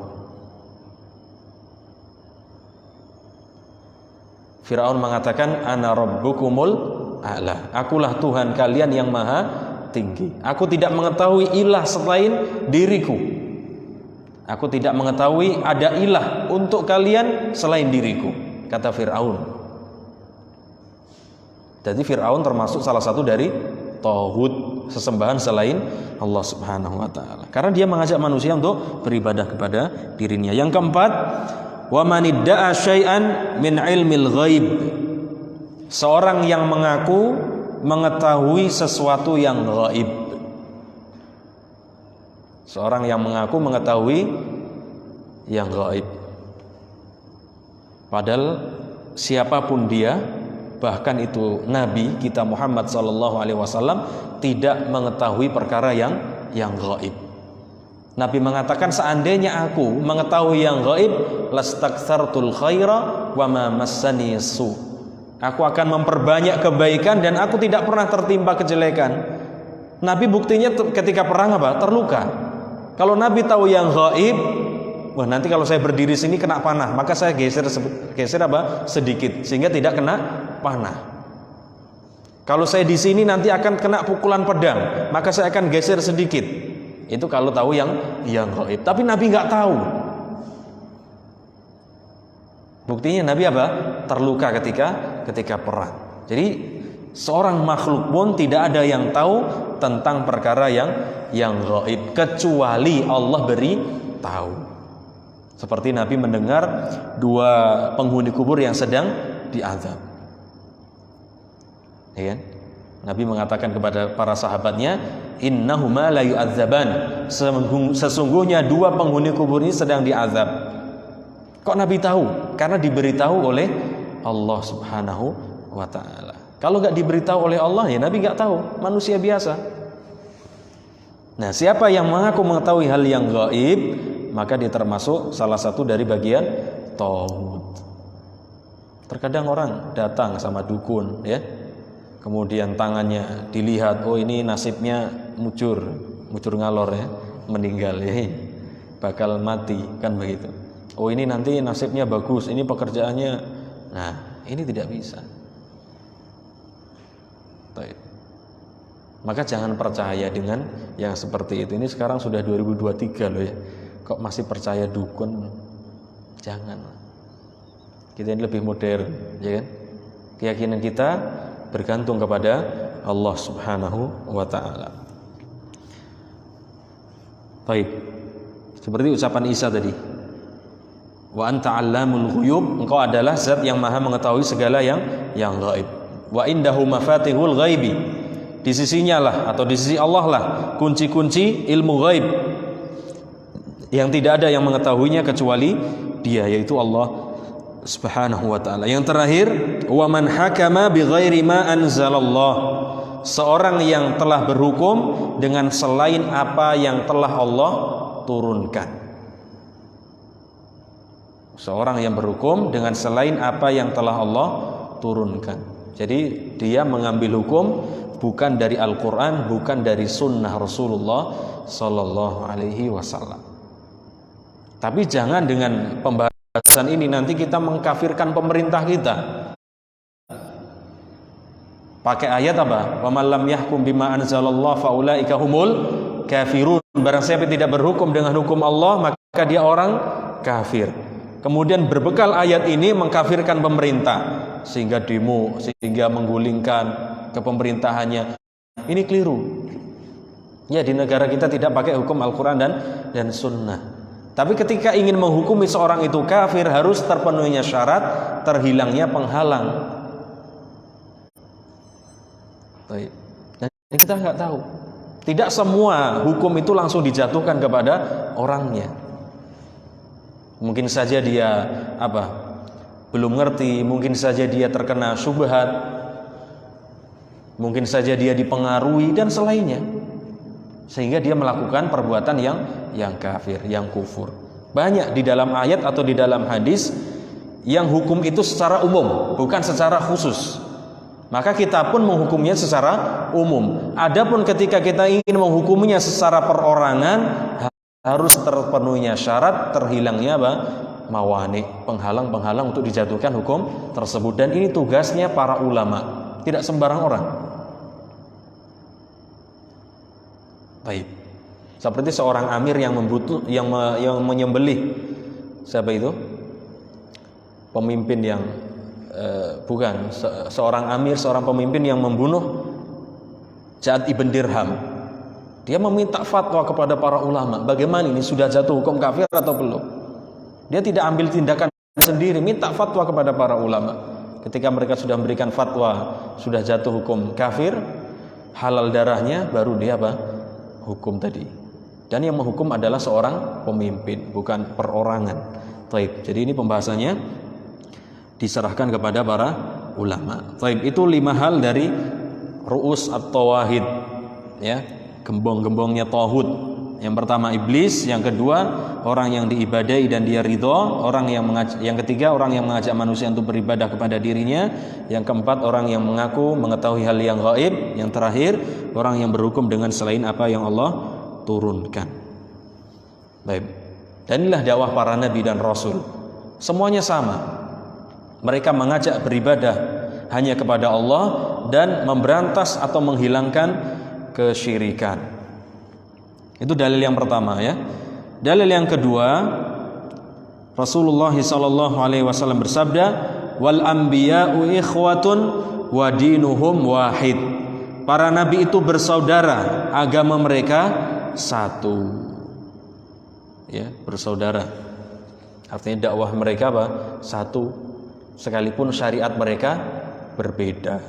Firaun mengatakan ana rabbukumul a'la. Akulah Tuhan kalian yang maha tinggi. Aku tidak mengetahui ilah selain diriku. Aku tidak mengetahui ada ilah untuk kalian selain diriku, kata Firaun. Jadi Firaun termasuk salah satu dari tauhid, sesembahan selain Allah Subhanahu wa taala. Karena dia mengajak manusia untuk beribadah kepada dirinya. Yang keempat, wa man idda'a syai'an min ilmil ghaib. Seorang yang mengaku mengetahui sesuatu yang gaib. Seorang yang mengaku mengetahui yang gaib. Padahal siapapun dia, bahkan itu Nabi kita Muhammad SAW tidak mengetahui perkara yang gaib. Nabi mengatakan seandainya aku mengetahui yang gaib, lastaksartul khaira wa ma massani su. Aku akan memperbanyak kebaikan dan aku tidak pernah tertimpa kejelekan. Nabi buktinya ketika perang apa? Terluka. Kalau Nabi tahu yang gaib, wah nanti kalau saya berdiri sini kena panah, maka saya geser apa? Sedikit sehingga tidak kena panah. Kalau saya di sini nanti akan kena pukulan pedang, maka saya akan geser sedikit. Itu kalau tahu yang gaib. Tapi Nabi nggak tahu. Buktinya Nabi apa? Terluka ketika perang. Jadi seorang makhluk pun tidak ada yang tahu tentang perkara yang gaib kecuali Allah beri tahu. Seperti Nabi mendengar dua penghuni kubur yang sedang diazab. Ya kan? Nabi mengatakan kepada para sahabatnya, innahuma la yu'adzaban. Sesungguhnya dua penghuni kubur ini sedang diazab. Kok Nabi tahu? Karena diberitahu oleh Allah Subhanahu wa ta'ala. Kalau nggak diberitahu oleh Allah, ya Nabi nggak tahu, manusia biasa. Nah, siapa yang mengaku mengetahui hal yang gaib, maka dia termasuk salah satu dari bagian tauhid. Terkadang orang datang sama dukun, ya, kemudian tangannya dilihat, oh ini nasibnya mujur ngalor, ya, meninggal, ya, bakal mati, kan begitu. Oh ini nanti nasibnya bagus, ini pekerjaannya. Nah, ini tidak bisa. Maka jangan percaya dengan yang seperti itu. Ini sekarang sudah 2023 loh ya. Kok masih percaya dukun? Jangan. Kita ini lebih modern, ya kan? Keyakinan kita bergantung kepada Allah Subhanahu wa ta'ala. Baik. Seperti ucapan Isa tadi. Wa anta 'allamul ghuyub, engkau adalah zat yang maha mengetahui segala yang gaib. Wa indahu mafatihul ghaibi, di sisinya lah atau di sisi Allah lah kunci-kunci ilmu gaib yang tidak ada yang mengetahuinya kecuali Dia, yaitu Allah Subhanahu wa ta'ala. Yang terakhir, wa man hakama bighairi ma anzalallah, seorang yang telah berhukum dengan selain apa yang telah Allah turunkan. Seorang yang berhukum dengan selain apa yang telah Allah turunkan. Jadi dia mengambil hukum bukan dari Al-Quran, bukan dari sunnah Rasulullah Sallallahu Alaihi Wasallam. Tapi jangan dengan pembahasan ini nanti kita mengkafirkan pemerintah kita. Pakai ayat apa? Wa man lam yahkum bima anzalallah faulaika humul kafirun. Barang siapa tidak berhukum dengan hukum Allah, maka dia orang kafir. Kemudian berbekal ayat ini mengkafirkan pemerintah, sehingga demo, sehingga menggulingkan ke pemerintahannya. Ini keliru. Ya, di negara kita tidak pakai hukum Al-Quran dan Sunnah. Tapi ketika ingin menghukumi seorang itu kafir, harus terpenuhinya syarat terhilangnya penghalang. Baik. Dan kita nggak tahu. Tidak semua hukum itu langsung dijatuhkan kepada orangnya. Mungkin saja dia belum ngerti, mungkin saja dia terkena syubhat, mungkin saja dia dipengaruhi dan selainnya, sehingga dia melakukan perbuatan yang kafir, yang kufur. Banyak di dalam ayat atau di dalam hadis yang hukum itu secara umum, bukan secara khusus. Maka kita pun menghukumnya secara umum. Adapun ketika kita ingin menghukumnya secara perorangan, harus terpenuhinya syarat terhilangnya mawani, penghalang-penghalang untuk dijatuhkan hukum tersebut. Dan ini tugasnya para ulama, tidak sembarang orang. Baik. Seperti seorang amir yang menyembelih, siapa itu? Pemimpin yang bukan seorang amir, seorang pemimpin yang membunuh Ja'ad ibn Dirham. Dia meminta fatwa kepada para ulama, bagaimana ini, sudah jatuh hukum kafir atau belum? Dia tidak ambil tindakan sendiri, minta fatwa kepada para ulama. Ketika mereka sudah memberikan fatwa, sudah jatuh hukum kafir, halal darahnya, baru dia hukum tadi. Dan yang menghukum adalah seorang pemimpin, bukan perorangan. Taib. Jadi ini pembahasannya diserahkan kepada para ulama. Taib. Itu 5 hal dari ru'us at-tawahid, ya, gembong-gembongnya tauhid. Yang pertama iblis, yang kedua orang yang diibadai dan dia ridho, yang ketiga orang yang mengajak manusia untuk beribadah kepada dirinya, yang keempat orang yang mengaku mengetahui hal yang gaib, yang terakhir orang yang berhukum dengan selain apa yang Allah turunkan. Baik. Dan inilah dakwah para nabi dan rasul. Semuanya sama. Mereka mengajak beribadah hanya kepada Allah dan memberantas atau menghilangkan kesyirikan. Itu dalil yang pertama, ya. Dalil yang kedua, Rasulullah SAW bersabda, wal anbiya'u ikhwatun wa dinuhum wahid. Para nabi itu bersaudara, agama mereka satu. Ya, bersaudara. Artinya dakwah mereka satu, sekalipun syariat mereka berbeda.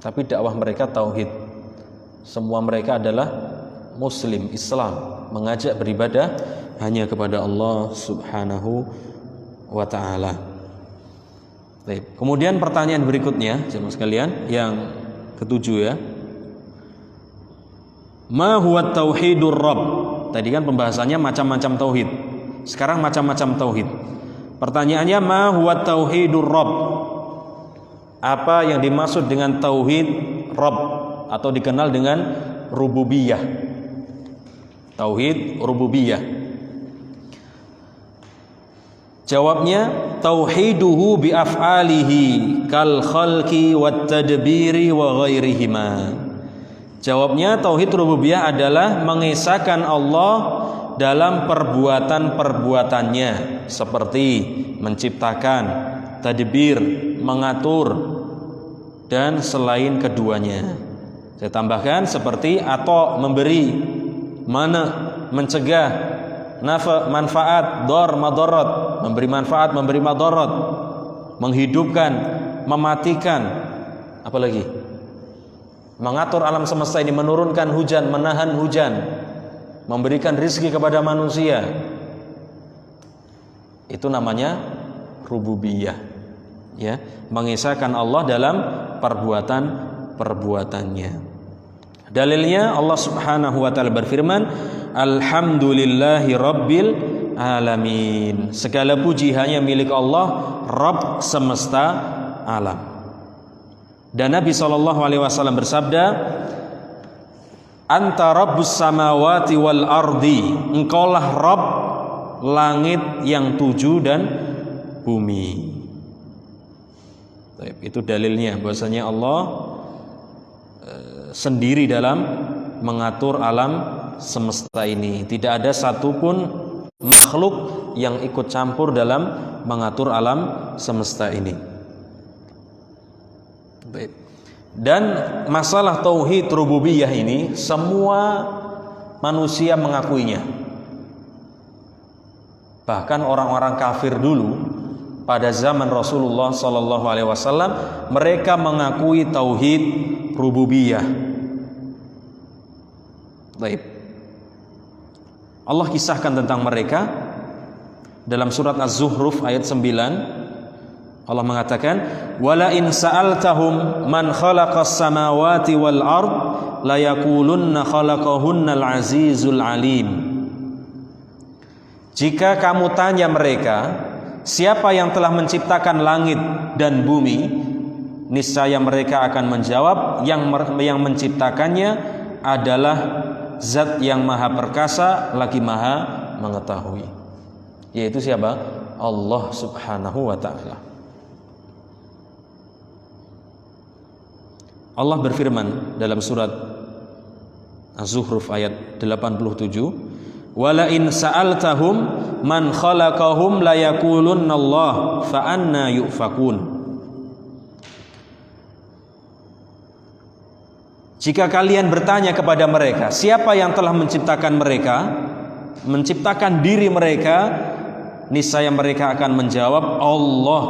Tapi dakwah mereka tauhid. Semua mereka adalah Muslim, Islam, mengajak beribadah hanya kepada Allah Subhanahu wa ta'ala. Kemudian pertanyaan berikutnya, jemaah sekalian, yang ketujuh, ya. Ma huwa tauhidur rabb? Tadi kan pembahasannya macam-macam tauhid. Sekarang macam-macam tauhid. Pertanyaannya, ma huwa tauhidur rabb? Apa yang dimaksud dengan tauhid rabb atau dikenal dengan rububiyah? Tauhid rububiyah. Jawabnya, tauhiduhu bi af'alihi kal khalqi wat tadbiri wa ghairihima. Jawabnya, tauhid rububiyah adalah mengesahkan Allah dalam perbuatan-perbuatannya, seperti menciptakan, tadbir, mengatur, dan selain keduanya. Saya tambahkan seperti atau memberi, mana, mencegah, manfaat, dor, madarat, memberi manfaat, memberi madarat, menghidupkan, mematikan, apalagi mengatur alam semesta ini, menurunkan hujan, menahan hujan, memberikan rizki kepada manusia. Itu namanya rububiyah, ya, mengesahkan Allah dalam perbuatan-perbuatannya. Dalilnya Allah Subhanahu wa ta'ala berfirman, alhamdulillahi rabbil alamin. Segala puji hanya milik Allah, Rabb semesta alam. Dan Nabi SAW bersabda, anta rabbus samawati wal ardi. Engkaulah Rabb langit yang 7 dan bumi. Itu dalilnya bahwasanya Allah sendiri dalam mengatur alam semesta ini. Tidak ada satupun makhluk yang ikut campur dalam mengatur alam semesta ini. Dan masalah tauhid rububiyah ini semua manusia mengakuinya. Bahkan orang-orang kafir dulu pada zaman Rasulullah SAW, mereka mengakui tauhid rububiyah. Baik. Allah kisahkan tentang mereka dalam surat Az-Zukhruf ayat 9. Allah mengatakan, wala in sa'altahum man khalaqas samawati wal ard la yaqulunna khalaqahunnal azizul alim. Jika kamu tanya mereka, siapa yang telah menciptakan langit dan bumi, niscaya mereka akan menjawab, yang menciptakannya adalah Zat yang maha perkasa lagi maha mengetahui. yaitu siapa? Allah Subhanahu wa ta'ala. Allah berfirman dalam surat Az-Zukhruf ayat 87, "Wala in sa'altahum man khalaqahum la yaqulunallah fa anna yufakun." Jika kalian bertanya kepada mereka, siapa yang telah menciptakan mereka, menciptakan diri mereka, niscaya mereka akan menjawab Allah.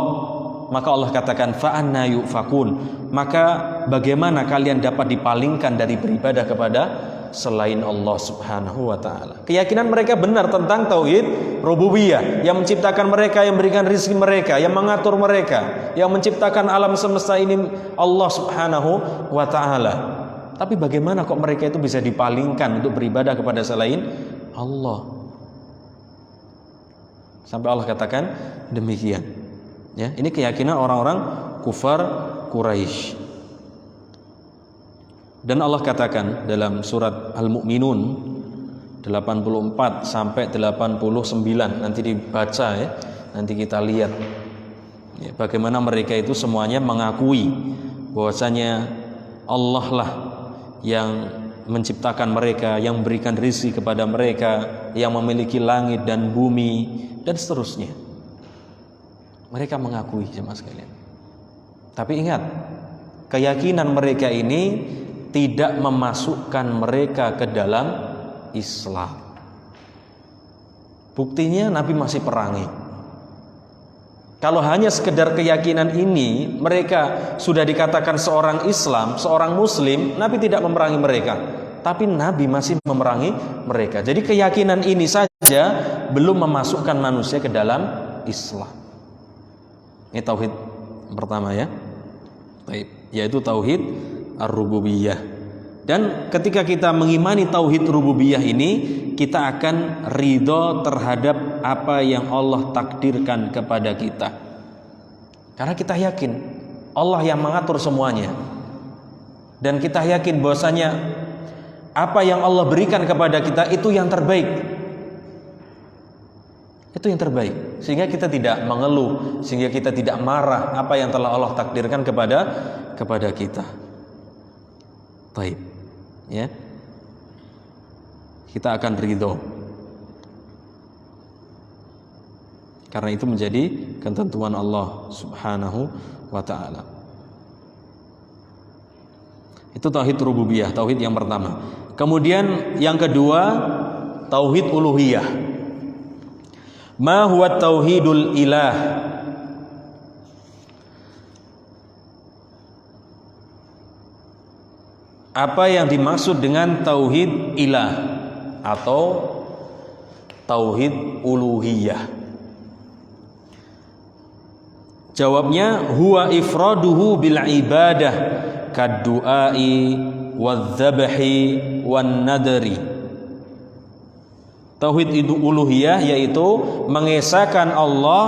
Maka Allah katakan fa anna yufakun, maka bagaimana kalian dapat dipalingkan dari beribadah kepada selain Allah Subhanahu wa ta'ala. Keyakinan mereka benar tentang tauhid rububiyah, yang menciptakan mereka, yang memberikan rezeki mereka, yang mengatur mereka, yang menciptakan alam semesta ini Allah Subhanahu wa ta'ala. Tapi bagaimana kok mereka itu bisa dipalingkan untuk beribadah kepada selain Allah? Sampai Allah katakan demikian. Ya, ini keyakinan orang-orang kufar Quraisy. Dan Allah katakan dalam surat Al-Mu'minun 84 sampai 89, nanti dibaca ya, nanti kita lihat ya, bagaimana mereka itu semuanya mengakui bahwasanya Allah lah yang menciptakan mereka, yang memberikan rezeki kepada mereka, yang memiliki langit dan bumi dan seterusnya. Mereka mengakui, jemaah sekalian. Tapi ingat, keyakinan mereka ini tidak memasukkan mereka ke dalam Islam. Buktinya Nabi masih perangi. Kalau hanya sekedar keyakinan ini, mereka sudah dikatakan seorang Islam, seorang Muslim, Nabi tidak memerangi mereka. Tapi Nabi masih memerangi mereka. Jadi keyakinan ini saja belum memasukkan manusia ke dalam Islam. Ini tauhid pertama ya, yaitu tauhid ar-rububiyah. Dan ketika kita mengimani tauhid rububiyah ini, kita akan ridho terhadap apa yang Allah takdirkan kepada kita. Karena kita yakin Allah yang mengatur semuanya. Dan kita yakin bahwasanya apa yang Allah berikan kepada kita itu yang terbaik. Itu yang terbaik, sehingga kita tidak mengeluh, sehingga kita tidak marah apa yang telah Allah takdirkan kepada kita. Baik, ya, kita akan ridho, karena itu menjadi ketentuan Allah Subhanahu wa ta'ala. Itu tauhid rububiyah, tauhid yang pertama. Kemudian yang kedua, tauhid uluhiyah. Ma huwa tauhidul ilah? Apa yang dimaksud dengan tauhid ilah atau tauhid uluhiyah? Jawabnya, huwa ifraduhu bil ibadah kadduai wadz-dzabhi wan nadri. Tauhid uluhiyah yaitu mengesahkan Allah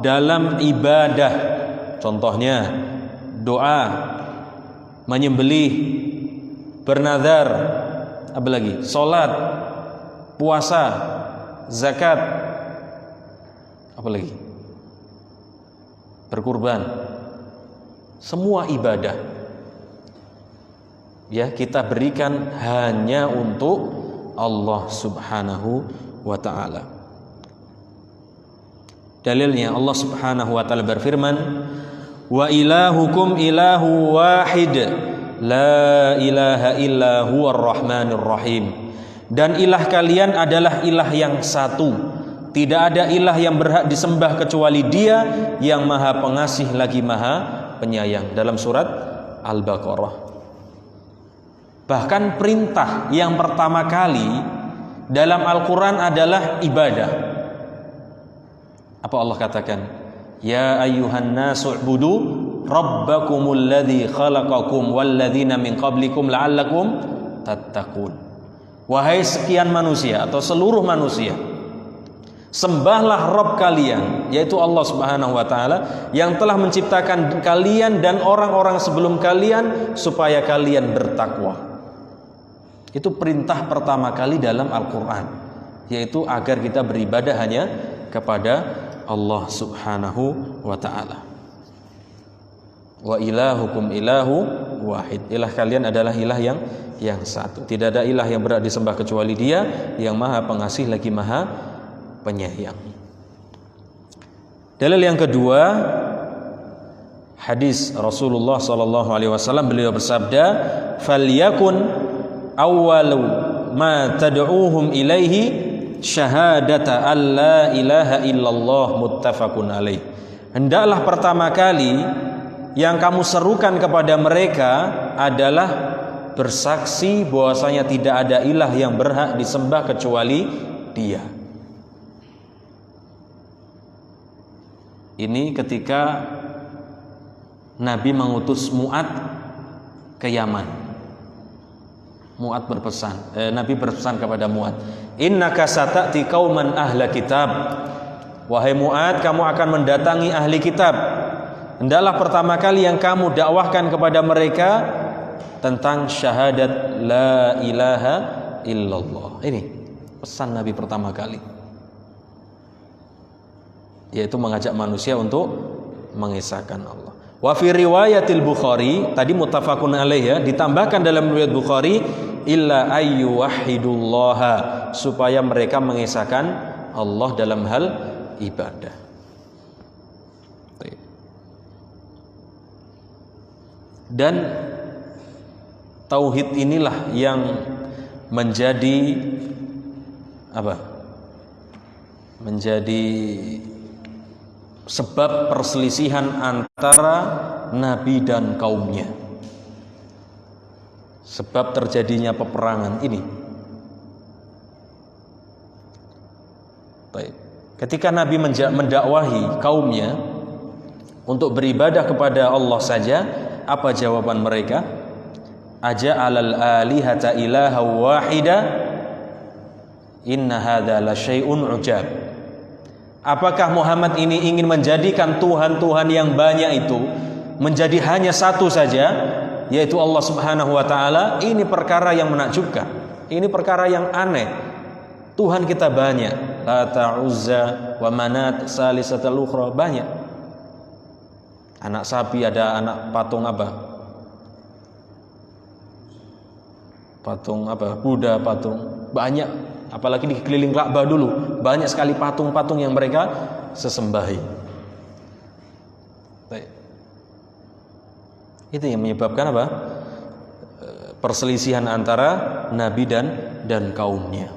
dalam ibadah. Contohnya doa, menyembelih, bernazar, apa lagi? Salat, puasa, zakat, apa lagi? Berkurban. Semua ibadah ya kita berikan hanya untuk Allah Subhanahu wa ta'ala. Dalilnya Allah Subhanahu wa ta'ala berfirman, wa ilahukum ilahu wahid la ilaha illa huwar rahmanir rahim. Dan ilah kalian adalah ilah yang satu, tidak ada ilah yang berhak disembah kecuali Dia yang Maha Pengasih lagi Maha Penyayang. Dalam surat Al-Baqarah. Bahkan perintah yang pertama kali dalam Al-Quran adalah ibadah. Apa Allah katakan? Ya ayyuhan nasu u'budu rabbakumul ladzi khalaqakum walladzina min qablikum la'allakum tattaqun. Wahai sekian manusia atau seluruh manusia, sembahlah Rabb kalian, yaitu Allah Subhanahu wa ta'ala, yang telah menciptakan kalian dan orang-orang sebelum kalian supaya kalian bertakwa. Itu perintah pertama kali dalam Al-Quran, yaitu agar kita beribadah hanya kepada Allah Subhanahu wa ta'ala. Wa ilahukum ilahu wahid. Ilah kalian adalah ilah yang satu. Tidak ada ilah yang berhak disembah kecuali Dia yang Maha Pengasih lagi Maha Penyayang. Dalil yang kedua, hadis Rasulullah sallallahu alaihi wasallam, beliau bersabda, "Falyakun awwalu ma tad'uuhum ilaihi syahadata alla ilaha illallah muttafaqun alaih." Hendaklah pertama kali yang kamu serukan kepada mereka adalah bersaksi bahwasanya tidak ada ilah yang berhak disembah kecuali Dia. Ini ketika Nabi mengutus Mu'ad ke Yaman. Mu'ad berpesan, Nabi berpesan kepada Mu'ad, "Innaka sata'ti qauman ahla kitab." Wahai Mu'ad, kamu akan mendatangi ahli kitab. Hendaklah pertama kali yang kamu dakwahkan kepada mereka tentang syahadat la ilaha illallah. Ini pesan Nabi pertama kali, yaitu mengajak manusia untuk mengesahkan Allah. Wa fi riwayatil Bukhari, tadi muttafaqun alaih ya, ditambahkan dalam riwayat Bukhari, illa ayyu wahidullaha, supaya mereka mengesahkan Allah dalam hal ibadah. Dan tauhid inilah yang menjadi apa? Menjadi sebab perselisihan antara Nabi dan kaumnya. Sebab terjadinya peperangan ini. Baik. Ketika Nabi mendakwahi kaumnya untuk beribadah kepada Allah saja, apa jawaban mereka? Aja'alal alihata ilaha wahida inna hadza la syai'un ujab. Apakah Muhammad ini ingin menjadikan Tuhan-Tuhan yang banyak itu menjadi hanya satu saja, yaitu Allah Subhanahu wa ta'ala? Ini perkara yang menakjubkan, ini perkara yang aneh. Tuhan kita banyak, Lata, Uzza, wa Manat, Salisatul Ukhra, banyak. Anak sapi, ada anak patung apa? Patung apa? Buddha, patung. Banyak, apalagi di keliling Ka'bah dulu, banyak sekali patung-patung yang mereka sesembahi. Baik. Itu yang menyebabkan apa? Perselisihan antara Nabi dan kaumnya.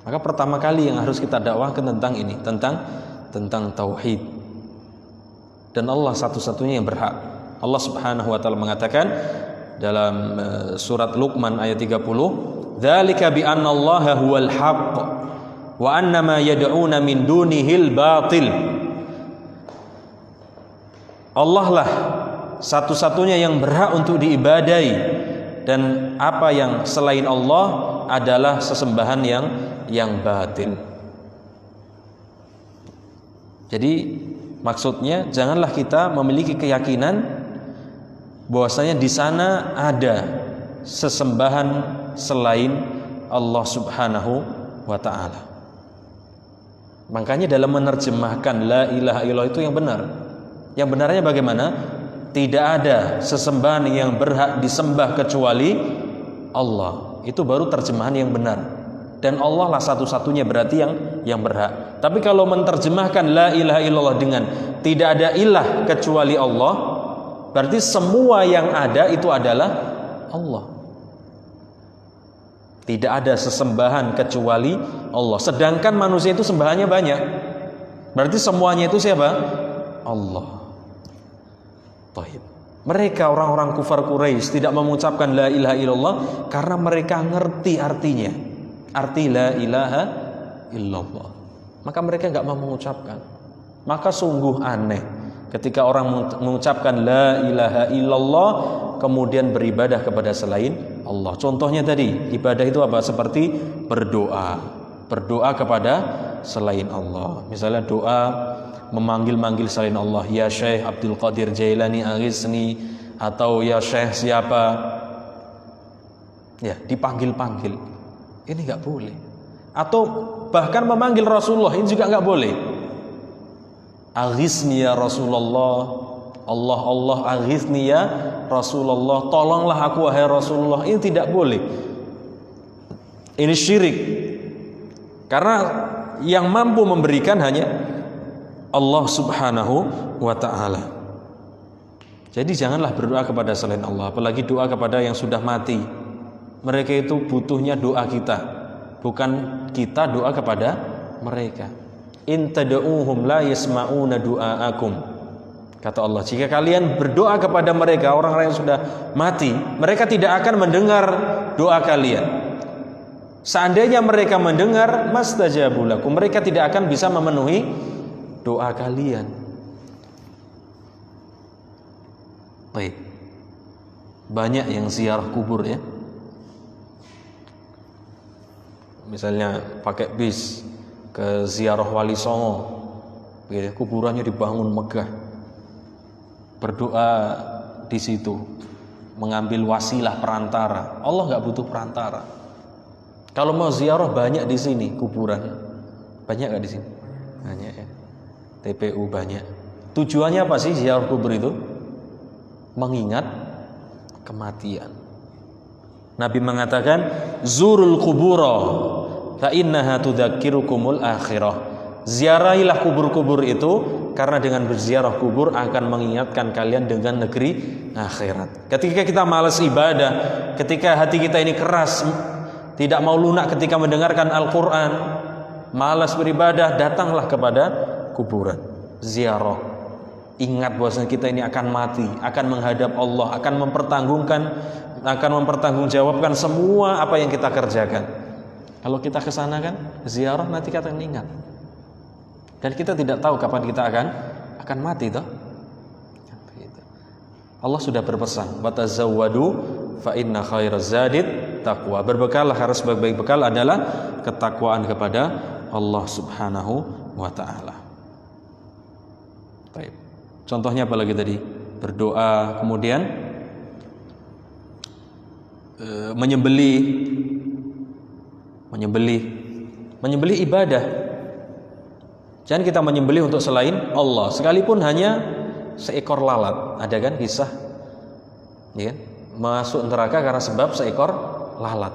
Maka pertama kali yang harus kita dakwahkan tentang ini, tentang tauhid. Dan Allah satu-satunya yang berhak. Allah Subhanahu wa ta'ala mengatakan dalam surat Luqman ayat 30, "Dzalika bi anna Allaha huwal haqq wa anna ma yad'una min dunihil batil." Allah lah satu-satunya yang berhak untuk diibadai, dan apa yang selain Allah adalah sesembahan yang batil. Jadi maksudnya janganlah kita memiliki keyakinan bahwasanya di sana ada sesembahan selain Allah Subhanahu wa ta'ala. Makanya dalam menerjemahkan la ilaha illallah itu yang benar. Yang benarnya bagaimana? Tidak ada sesembahan yang berhak disembah kecuali Allah. Itu baru terjemahan yang benar. Dan Allah lah satu-satunya berarti yang berhak. Tapi kalau menerjemahkan la ilaha illallah dengan tidak ada ilah kecuali Allah, berarti semua yang ada itu adalah Allah. Tidak ada sesembahan kecuali Allah. Sedangkan manusia itu sembahannya banyak. Berarti semuanya itu siapa? Allah. Taib. Mereka orang-orang kufar Quraisy tidak mengucapkan la ilaha illallah karena mereka ngerti artinya. Arti la ilaha illallah. Maka mereka enggak mau mengucapkan. Maka sungguh aneh ketika orang mengucapkan la ilaha illallah kemudian beribadah kepada selain Allah. Contohnya tadi, ibadah itu apa? Seperti berdoa kepada selain Allah. Misalnya doa memanggil-manggil selain Allah, ya Syekh Abdul Qadir Jailani aghisni, atau ya Syekh siapa, ya dipanggil-panggil. Ini enggak boleh. Atau bahkan memanggil Rasulullah, ini juga nggak boleh. Aghisni ya Rasulullah, Allah Allah aghisni ya Rasulullah, tolonglah aku wahai Rasulullah. Ini tidak boleh. Ini syirik. Karena yang mampu memberikan hanya Allah Subhanahu wa ta'ala. Jadi janganlah berdoa kepada selain Allah, apalagi doa kepada yang sudah mati. Mereka itu butuhnya doa kita, bukan kita doa kepada mereka. In tad'uuhum la yasma'una du'aakum. Kata Allah, jika kalian berdoa kepada mereka, orang-orang yang sudah mati, mereka tidak akan mendengar doa kalian. Seandainya mereka mendengar, mastajabu lakum, mereka tidak akan bisa memenuhi doa kalian. Baik. Banyak yang ziarah kubur ya. Misalnya pakai bis ke ziarah Wali Songo, kuburannya dibangun megah, berdoa di situ, mengambil wasilah perantara. Allah nggak butuh perantara. Kalau mau ziarah banyak di sini kuburan, banyak nggak di sini? Banyak ya. TPU banyak. Tujuannya apa sih ziarah kubur itu? Mengingat kematian. Nabi mengatakan, zurul kubura fa innaha tudzakirukumul akhirah. Ziarahilah kubur-kubur itu, karena dengan berziarah kubur akan mengingatkan kalian dengan negeri akhirat. Ketika kita malas ibadah, ketika hati kita ini keras, tidak mau lunak ketika mendengarkan Al-Quran, malas beribadah, datanglah kepada kuburan, ziarah. Ingat bahwasanya kita ini akan mati, akan menghadap Allah, akan mempertanggungjawabkan semua apa yang kita kerjakan. Kalau kita ke sana kan ziarah, nanti kita akan ingat. Dan kita tidak tahu kapan kita akan mati toh. Allah sudah berpesan, "Watazawwadu fa inna khairaz zadid taqwa." Berbekallah, harus sebaik-baik bekal adalah ketakwaan kepada Allah Subhanahu wa taala. Baik. Contohnya apa lagi tadi? Berdoa, kemudian menyembelih ibadah. Jangan kita menyembelih untuk selain Allah, sekalipun hanya seekor lalat. Ada kan kisah, ya, masuk neraka karena sebab seekor lalat.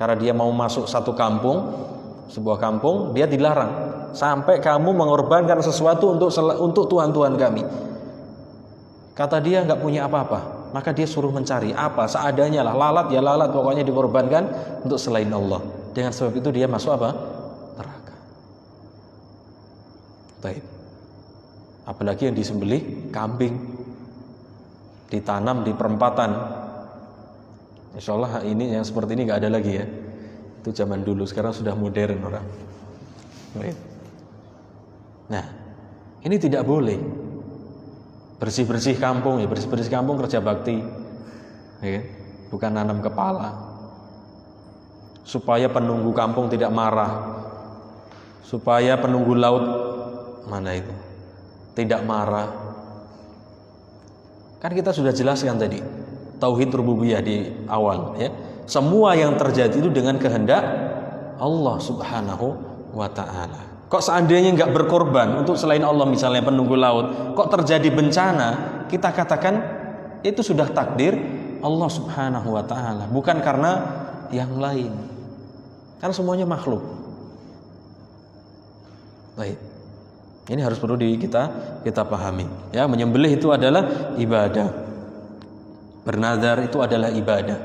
Karena dia mau masuk satu kampung, sebuah kampung, dia dilarang. Sampai kamu mengorbankan sesuatu untuk Tuhan-Tuhan kami. Kata dia nggak punya apa-apa, maka dia suruh mencari apa seadanya lah, lalat ya lalat, pokoknya dikorbankan untuk selain Allah. Dengan sebab itu dia masuk apa? Neraka. Baik. Apalagi yang disembelih kambing, ditanam di perempatan. Insya Allah ini yang seperti ini nggak ada lagi ya. Itu zaman dulu, sekarang sudah modern orang. Baik. Nah, ini tidak boleh. Bersih-bersih kampung ya, bersih-bersih kampung kerja bakti, ya, bukan nanam kepala. Supaya penunggu kampung tidak marah, supaya penunggu laut mana itu tidak marah. Kan kita sudah jelaskan tadi tauhid rububiyah di awal ya. Semua yang terjadi itu dengan kehendak Allah Subhanahu wa ta'ala. Kok seandainya nggak berkorban untuk selain Allah, misalnya penunggu laut, kok terjadi bencana, kita katakan itu sudah takdir Allah Subhanahu wa ta'ala, bukan karena yang lain. Karena semuanya makhluk. Baik. Ini harus perlu kita pahami. Ya, menyembelih itu adalah ibadah. Bernazar itu adalah ibadah.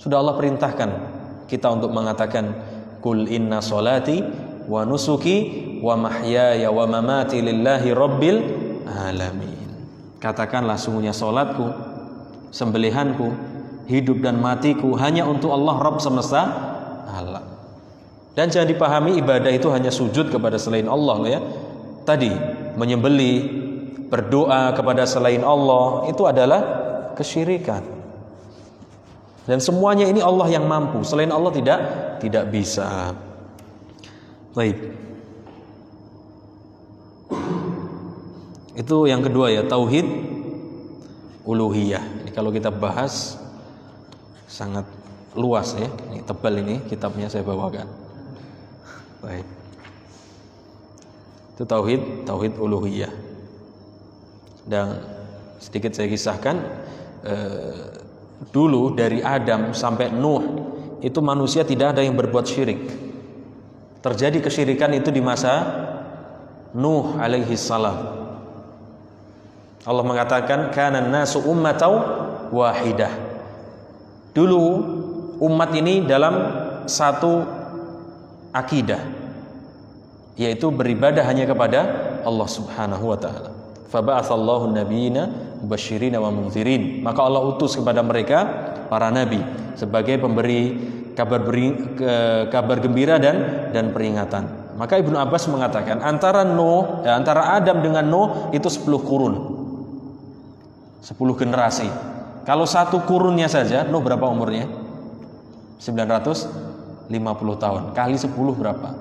Sudah Allah perintahkan kita untuk mengatakan Qul inna sholati wa nusuki wa mahyaya wa mamati lillahi rabbil alamin. Katakanlah sungguhnya salatku, sembelihanku, hidup dan matiku hanya untuk Allah Rabb semesta alam. Dan jangan dipahami ibadah itu hanya sujud kepada selain Allah ya. Tadi menyembelih, berdoa kepada selain Allah itu adalah kesyirikan. Dan semuanya ini Allah yang mampu, selain Allah tidak bisa. Baik. Itu yang kedua ya, tauhid uluhiyah. Ini kalau kita bahas sangat luas ya. Ini tebal ini kitabnya saya bawakan. Baik. Itu tauhid uluhiyah. Dan sedikit saya kisahkan, dulu dari Adam sampai Nuh itu manusia tidak ada yang berbuat syirik. Terjadi kesyirikan itu di masa Nuh alaihi salam. Allah mengatakan kana nasu ummatan wahidah. Dulu umat ini dalam satu akidah, yaitu beribadah hanya kepada Allah Subhanahu wa taala. Fa ba'atsallahu nabiyina mubasysyirina wa mundzirin. Maka Allah utus kepada mereka para nabi sebagai pemberi kabar gembira dan peringatan. Maka Ibnu Abbas mengatakan antara Adam dengan Nuh itu 10 kurun. 10 generasi. Kalau satu kurunnya saja, Nuh berapa umurnya? 950 tahun. Kali 10 berapa?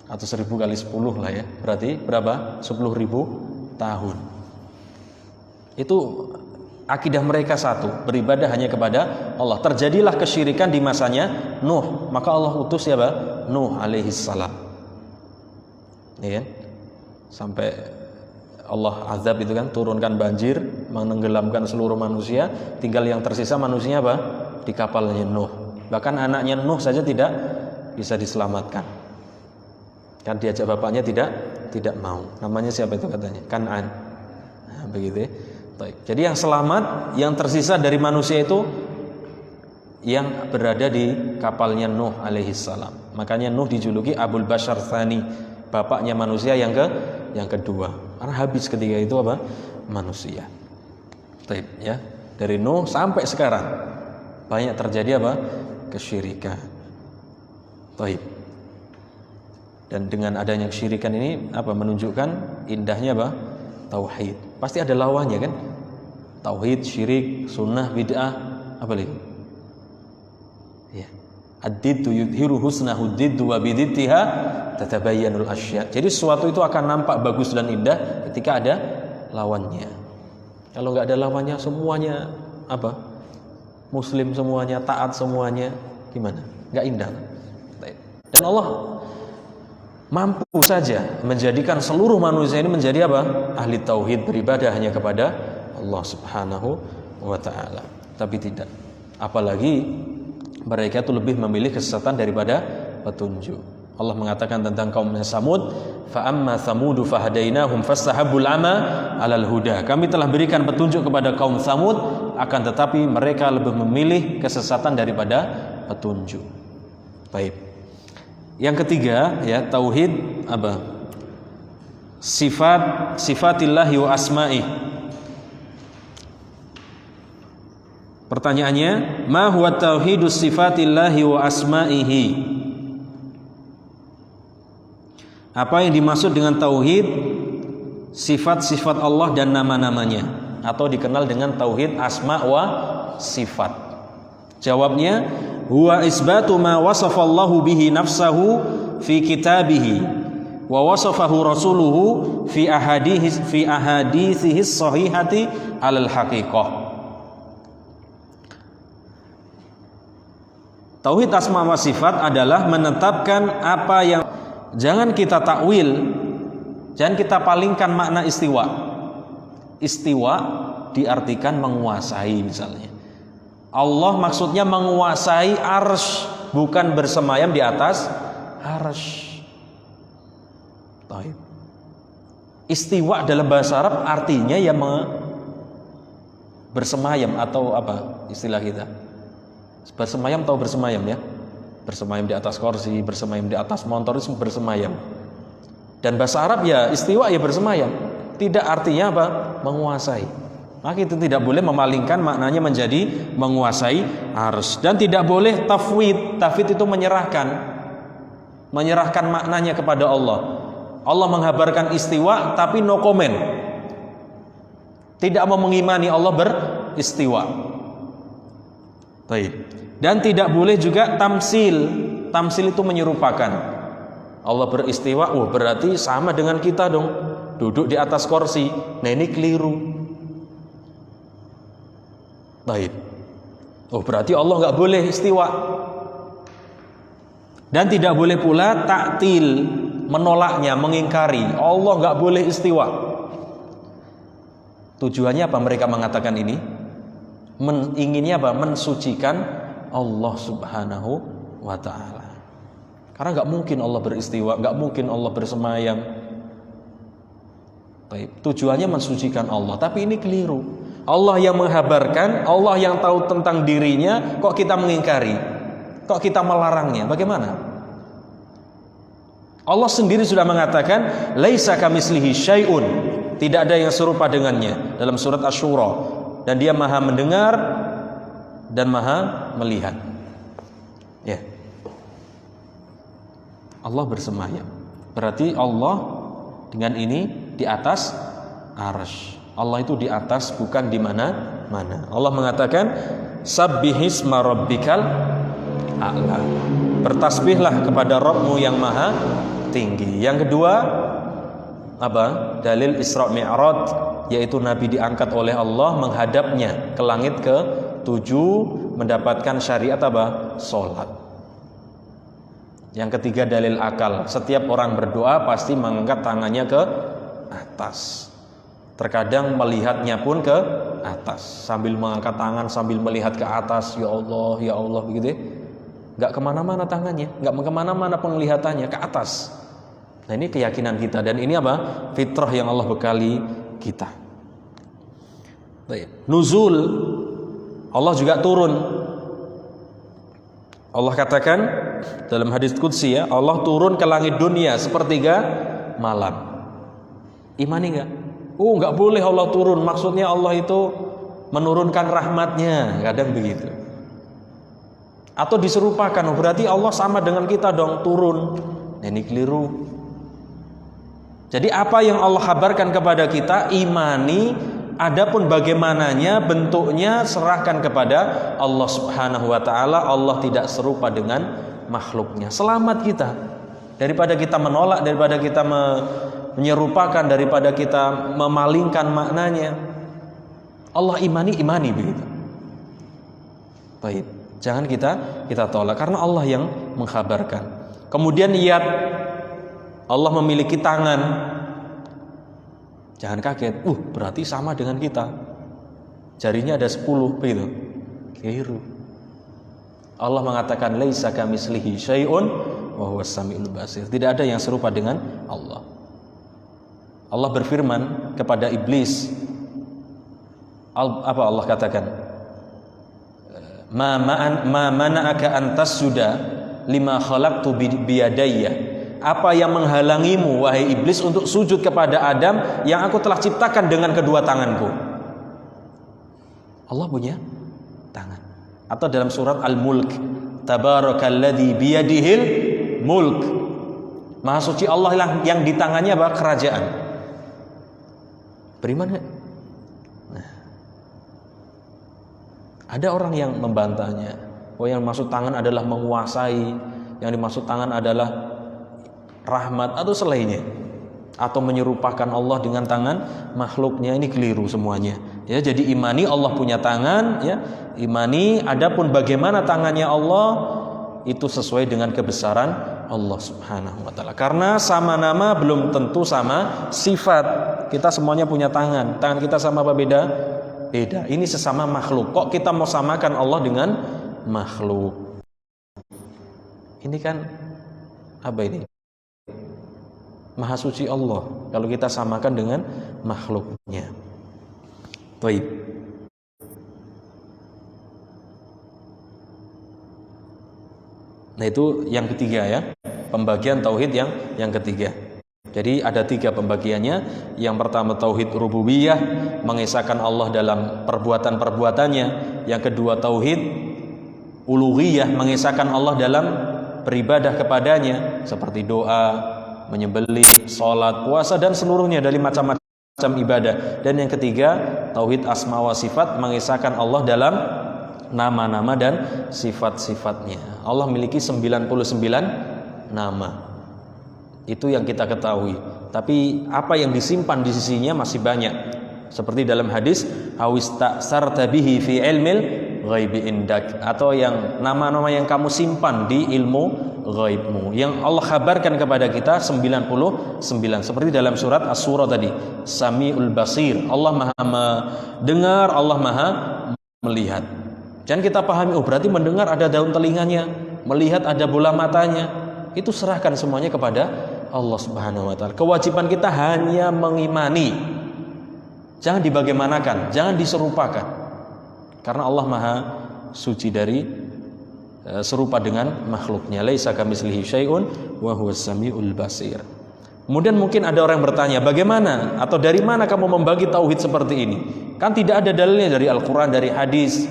Atau 1000 kali 10 lah ya. Berarti berapa? 10.000 tahun. Itu akidah mereka satu, beribadah hanya kepada Allah. Terjadilah kesyirikan di masanya Nuh. Maka Allah utus siapa? Nuh alaihi salam. Ya. Sampai Allah azab itu kan, turunkan banjir, menenggelamkan seluruh manusia, tinggal yang tersisa manusia apa? Di kapalnya Nuh. Bahkan anaknya Nuh saja tidak bisa diselamatkan. Kan diajak bapaknya tidak mau. Namanya siapa itu katanya? Kan'an. Nah, begitu ya. Baik. Jadi yang selamat, yang tersisa dari manusia itu yang berada di kapalnya Nuh alaihi salam. Makanya Nuh dijuluki Abul Bashar Tsani, bapaknya manusia yang kedua. Karena habis ketika itu apa? Manusia. Baik, ya. Dari Nuh sampai sekarang banyak terjadi apa? Kesyirikan. Baik. Dan dengan adanya kesyirikan ini apa? Menunjukkan indahnya apa? Tauhid. Pasti ada lawannya kan? Tauhid, syirik, sunnah, bid'ah, apa lagi? Ya. Ad-diddu yudhiru husnahu diddu wa bidittiha tatabayyanul asya. Jadi sesuatu itu akan nampak bagus dan indah ketika ada lawannya. Kalau nggak ada lawannya, semuanya apa? Muslim semuanya, taat semuanya, gimana? Nggak indah. Dan Allah mampu saja menjadikan seluruh manusia ini menjadi apa? Ahli tauhid, beribadah hanya kepada Allah Subhanahu wa taala. Tapi tidak. Apalagi mereka itu lebih memilih kesesatan daripada petunjuk. Allah mengatakan tentang kaumnya Samud, fa amma samudu fahadainahum fastahabbul ama 'alal huda. Kami telah berikan petunjuk kepada kaum Samud, akan tetapi mereka lebih memilih kesesatan daripada petunjuk. Baik. Yang ketiga ya, tauhid apa? Sifatillahi wa asma'i. Pertanyaannya, ma huwa tauhidus sifatillahi wa asma'ihi? Apa yang dimaksud dengan tauhid sifat-sifat Allah dan nama-namanya, atau dikenal dengan tauhid asma wa sifat? Jawabnya, huwa isbatu ma wasafallahu bihi nafsahu fi kitabihi wa wasafahu rasuluhu fi ahadithihi sahihati alal haqiqah. Tauhid asma wa sifat adalah menetapkan apa yang jangan kita takwil, jangan kita palingkan makna istiwa. Istiwa diartikan menguasai misalnya. Allah maksudnya menguasai arsy, bukan bersemayam di atas arsy. Taib. Istiwa dalam bahasa Arab artinya ya bersemayam atau apa istilah kita? Bersemayam atau bersemayam ya? Bersemayam di atas kursi, bersemayam di atas motor, itu bersemayam. Dan bahasa Arab ya istiwa ya bersemayam. Tidak artinya apa? Menguasai. Maka itu tidak boleh memalingkan maknanya menjadi menguasai arsy. Dan tidak boleh tafwid. Tafwid itu menyerahkan maknanya kepada Allah. Allah menghabarkan istiwa tapi no comment. Tidak mau mengimani Allah beristiwa. Baik. Dan tidak boleh juga tamsil. Tamsil itu menyerupakan. Allah beristiwa, berarti sama dengan kita dong. Duduk di atas kursi. Nah ini keliru. Baik. Berarti Allah nggak boleh istiwa. Dan tidak boleh pula taktil, menolaknya, mengingkari. Allah nggak boleh istiwa. Tujuannya apa mereka mengatakan ini? Inginnya apa? Mensucikan Allah subhanahu wa ta'ala. Karena nggak mungkin Allah beristiwa, nggak mungkin Allah bersemayam. Tujuannya mensucikan Allah, tapi ini keliru. Allah yang menghabarkan, Allah yang tahu tentang dirinya, kok kita mengingkari, kok kita melarangnya? Bagaimana? Allah sendiri sudah mengatakan, laisa kamitslihi syai'un, tidak ada yang serupa dengannya, dalam surat Asy-Syura, dan Dia Maha mendengar dan Maha melihat. Ya. Allah bersemayam. Berarti Allah dengan ini di atas arsy. Allah itu di atas, bukan di mana-mana. Allah mengatakan, sabbihisma rabbikal a'la. Bertasbihlah kepada Rabbmu yang maha tinggi. Yang kedua, apa? Dalil Isra Mi'raj, yaitu Nabi diangkat oleh Allah menghadapnya ke langit ke-7, mendapatkan syariat apa? Salat. Yang ketiga dalil akal. Setiap orang berdoa pasti mengangkat tangannya ke atas. Terkadang melihatnya pun ke atas, sambil mengangkat tangan, sambil melihat ke atas. Ya Allah, begitu ya. Gak kemana-mana tangannya, gak kemana-mana penglihatannya, ke atas. Nah ini keyakinan kita, dan ini apa? Fitrah yang Allah bekali kita. Nuzul, Allah juga turun. Allah katakan dalam hadis qudsi, ya, Allah turun ke langit dunia sepertiga malam. Imani enggak? Enggak boleh Allah turun. Maksudnya Allah itu menurunkan rahmatnya, kadang begitu. Atau diserupakan, berarti Allah sama dengan kita dong, turun. Ini keliru. Jadi apa yang Allah kabarkan kepada kita, imani. Adapun bagaimananya, bentuknya, serahkan kepada Allah subhanahu wa ta'ala. Allah tidak serupa dengan makhluknya. Selamat kita daripada kita menolak, daripada kita menyerupakan, daripada kita memalingkan maknanya. Allah imani begitu. Baik, jangan kita tolak, karena Allah yang mengkhabarkan. Kemudian lihat, Allah memiliki tangan. Jangan kaget, berarti sama dengan kita. Jarinya ada 10, begitu. Keliru. Allah mengatakan laisa kamitslihi syai'un wa huwas samiul basir. Tidak ada yang serupa dengan Allah. Allah berfirman kepada iblis, apa Allah katakan? Ma mana'aka an tasjuda lima khalaqtu biyadayya. Apa yang menghalangimu wahai iblis untuk sujud kepada Adam yang aku telah ciptakan dengan kedua tanganku? Allah punya tangan. Atau dalam surat Al-Mulk, tabarakalladzi biyadihil mulk. Maha suci Allah yang di tangannya apa? Kerajaan. Beriman gak? Nah, ada orang yang membantahnya. Yang dimaksud tangan adalah menguasai, yang dimaksud tangan adalah rahmat atau selainnya, atau menyerupakan Allah dengan tangan makhluknya. Ini keliru semuanya. Ya, jadi imani Allah punya tangan, ya. Imani adapun bagaimana tangannya Allah itu sesuai dengan kebesaran Allah subhanahu wa ta'ala. Karena sama nama belum tentu sama sifat. Kita semuanya punya tangan. Tangan kita sama apa beda? Beda. Ini sesama makhluk. Kok kita mau samakan Allah dengan makhluk? Ini kan apa ini? Maha suci Allah kalau kita samakan dengan makhluknya. Baik. Nah itu yang ketiga, ya, pembagian tauhid yang ketiga. Jadi ada 3 pembagiannya. Yang pertama tauhid rububiyah, mengesahkan Allah dalam perbuatan-perbuatannya. Yang kedua tauhid uluhiyah, mengesahkan Allah dalam beribadah kepadanya, seperti doa, menyembelih, sholat, puasa, dan seluruhnya dari macam-macam ibadah. Dan yang ketiga tauhid asma wa sifat, mengesahkan Allah dalam nama-nama dan sifat-sifatnya. Allah memiliki 99 nama. Itu yang kita ketahui. Tapi apa yang disimpan di sisinya masih banyak. Seperti dalam hadis, awista'sarta bihi fi ilmil ghaibi indak, atau yang nama-nama yang kamu simpan di ilmu ghaibmu. Yang Allah kabarkan kepada kita 99, seperti dalam surat Asy-Syura tadi, Samiul Basir. Allah Maha mendengar, Allah Maha melihat. Jangan kita pahami, oh berarti mendengar ada daun telinganya, melihat ada bola matanya. Itu serahkan semuanya kepada Allah Subhanahu wa taala. Kewajiban kita hanya mengimani. Jangan dibagaimanakan, jangan diserupakan. Karena Allah Maha suci dari serupa dengan makhluknya. Laisa kamitslihi syai'un wa huwas samiul basir. Kemudian mungkin ada orang yang bertanya, bagaimana atau dari mana kamu membagi tauhid seperti ini? Kan tidak ada dalilnya dari Al-Quran, dari hadis.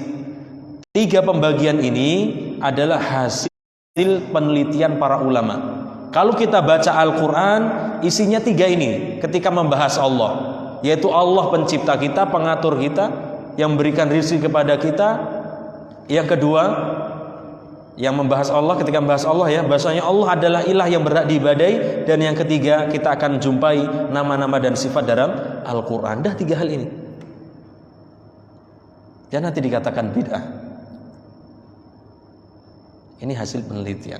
3 pembagian ini adalah hasil penelitian para ulama. Kalau kita baca Al-Quran, isinya 3 ini ketika membahas Allah, yaitu Allah pencipta kita, pengatur kita, yang memberikan rezeki kepada kita. Yang kedua, yang membahas Allah, ketika membahas Allah ya, bahasanya Allah adalah ilah yang berhak diibadahi. Dan yang ketiga, kita akan jumpai nama-nama dan sifat dalam Al-Quran. Dah 3 hal ini. Jangan nanti dikatakan bid'ah. Ini hasil penelitian.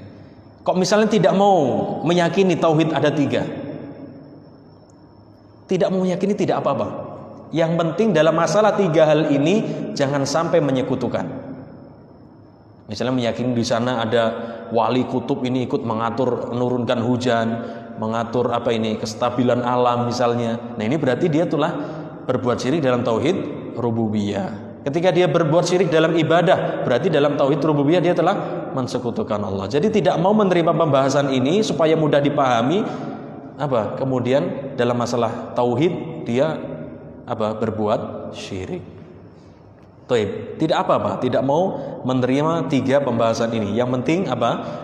Kok misalnya tidak mau meyakini tauhid ada 3? Tidak mau meyakini tidak apa-apa. Yang penting dalam masalah 3 hal ini jangan sampai menyekutukan. Misalnya meyakini di sana ada wali kutub ini ikut mengatur menurunkan hujan, mengatur kestabilan alam misalnya. Nah ini berarti dia telah berbuat syirik dalam tauhid rububiyah. Ketika dia berbuat syirik dalam ibadah, berarti dalam tauhid rububiyah dia telah mensekutukan Allah. Jadi tidak mau menerima pembahasan ini supaya mudah dipahami. Kemudian dalam masalah tauhid dia berbuat syirik. Tidak apa-apa, tidak mau menerima 3 pembahasan ini. Yang penting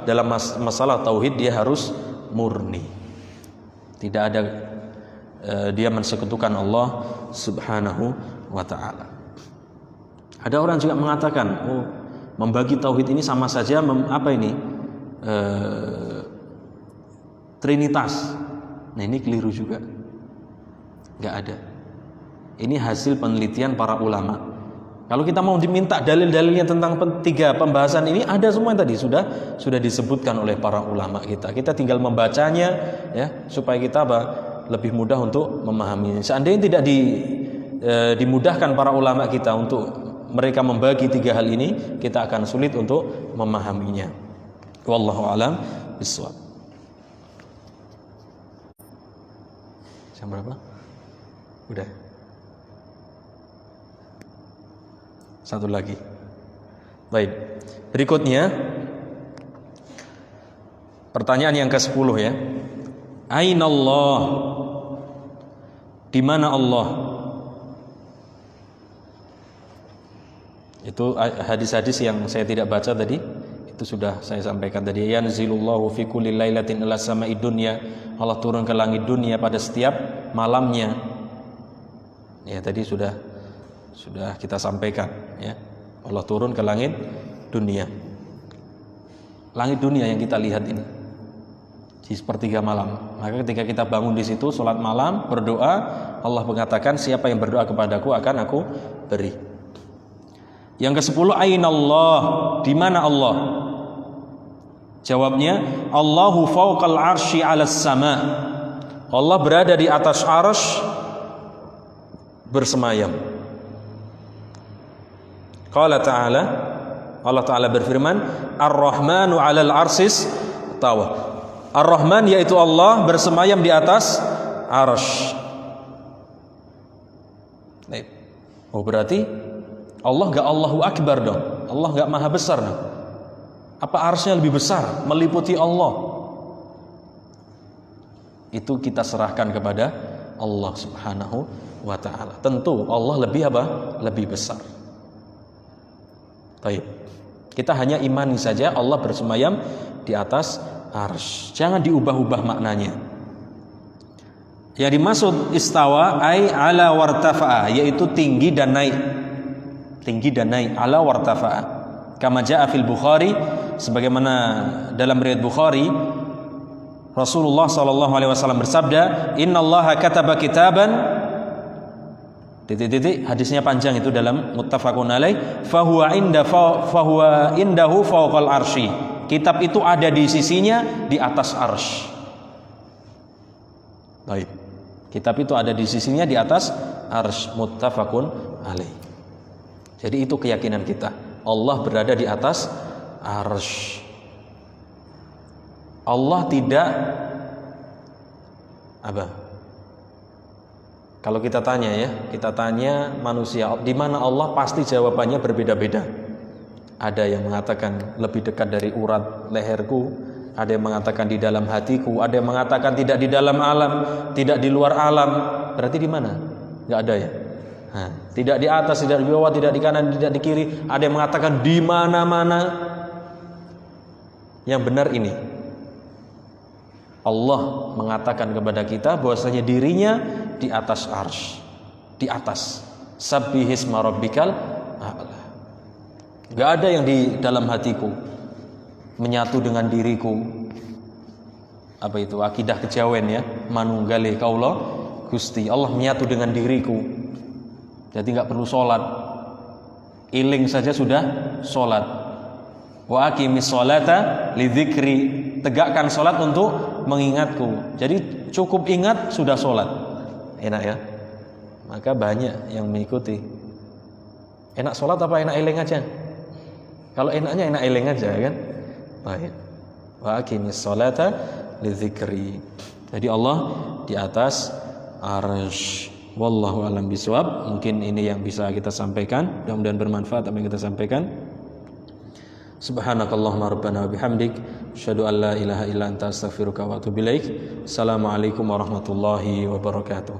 dalam masalah tauhid dia harus murni. Tidak ada dia mensekutukan Allah Subhanahu wa taala. Ada orang juga mengatakan, membagi tauhid ini sama saja Trinitas. Nah ini keliru juga. Enggak ada. Ini hasil penelitian para ulama. Kalau kita mau diminta dalil-dalilnya tentang 3 pembahasan ini, ada semua yang tadi sudah disebutkan oleh para ulama kita. Kita tinggal membacanya ya, supaya kita lebih mudah untuk memahaminya. Seandainya tidak dimudahkan para ulama kita untuk mereka membagi 3 hal ini, kita akan sulit untuk memahaminya. Wallahu a'lam bishawab. Jam berapa? Udah. Satu lagi. Baik. Berikutnya pertanyaan yang ke-10 ya. Aina Allah? Di mana Allah? Itu hadis-hadis yang saya tidak baca tadi, itu sudah saya sampaikan tadi. Yanzilullahu fi kulli lailatin ila sama'id dunya. Allah turun ke langit dunia pada setiap malamnya. Ya, tadi sudah kita sampaikan ya. Allah turun ke langit dunia. Langit dunia yang kita lihat ini di sepertiga malam. Maka ketika kita bangun di situ salat malam, berdoa, Allah mengatakan siapa yang berdoa kepadaku akan aku beri. Yang ke-10, aina Allah? Di mana Allah? Jawabnya, Allahu fawqal arsy 'alas sama. Allah berada di atas arsy bersemayam. Qala ta'ala, Allah Ta'ala berfirman, Ar-Rahmanu 'alal arsis tawa. Ar-Rahman yaitu Allah bersemayam di atas arsy. Oh berarti Allah gak Allahu Akbar dong. Allah gak maha besar dong. Apa arsy-nya lebih besar, meliputi Allah? Itu kita serahkan kepada Allah Subhanahu wa ta'ala. Tentu Allah lebih besar. Baik. Kita hanya imani saja Allah bersemayam di atas arsy. Jangan diubah-ubah maknanya. Yang dimaksud istawa ai ala wartafa'a, yaitu tinggi dan naik. Tinggi dan naik, ala wartafa'a. Kama jaa fil Bukhari, sebagaimana dalam riwayat Bukhari, Rasulullah sallallahu alaihi wasallam bersabda, "Innallaha kataba kitaban." Hadisnya panjang itu dalam muttafaqun alaih, fahuwa indahu fawqal arsy. Kitab itu ada di sisinya di atas arsy. Baik. Kitab itu ada di sisinya di atas arsy, muttafaqun alaih. Jadi itu keyakinan kita. Allah berada di atas arsy. Allah tidak apa? Kalau kita tanya manusia, di mana Allah, pasti jawabannya berbeda-beda. Ada yang mengatakan lebih dekat dari urat leherku, ada yang mengatakan di dalam hatiku, ada yang mengatakan tidak di dalam alam, tidak di luar alam. Berarti di mana? Enggak ada ya. Tidak di atas, tidak di bawah, tidak di kanan, tidak di kiri. Ada yang mengatakan di mana-mana. Yang benar ini, Allah mengatakan kepada kita bahwasanya dirinya di atas arsy, di atas. Sabbihisma rabbikal a'la. Gak ada yang di dalam hatiku menyatu dengan diriku. Apa itu? Akidah kejawen ya. Manunggale kaula Gusti. Allah menyatu dengan diriku. Jadi gak perlu sholat. Iling saja sudah sholat. Wa aqimis sholata lidzikri. Tegakkan sholat untuk mengingatku. Jadi cukup ingat sudah sholat. Enak ya. Maka banyak yang mengikuti. Enak sholat apa enak eling aja? Kalau enaknya enak eling aja kan. Baik. Wa aqimis sholata lidzikri. Jadi Allah di atas arsy. Wallahu a'lam bishawab. Mungkin ini yang bisa kita sampaikan. Mudah-mudahan bermanfaat apa yang kita sampaikan. Subhanakallahumma rabbana wa bihamdik, asyhadu an la ilaha illa anta astaghfiruka wa atubu ilaik. Assalamualaikum warahmatullahi wabarakatuh.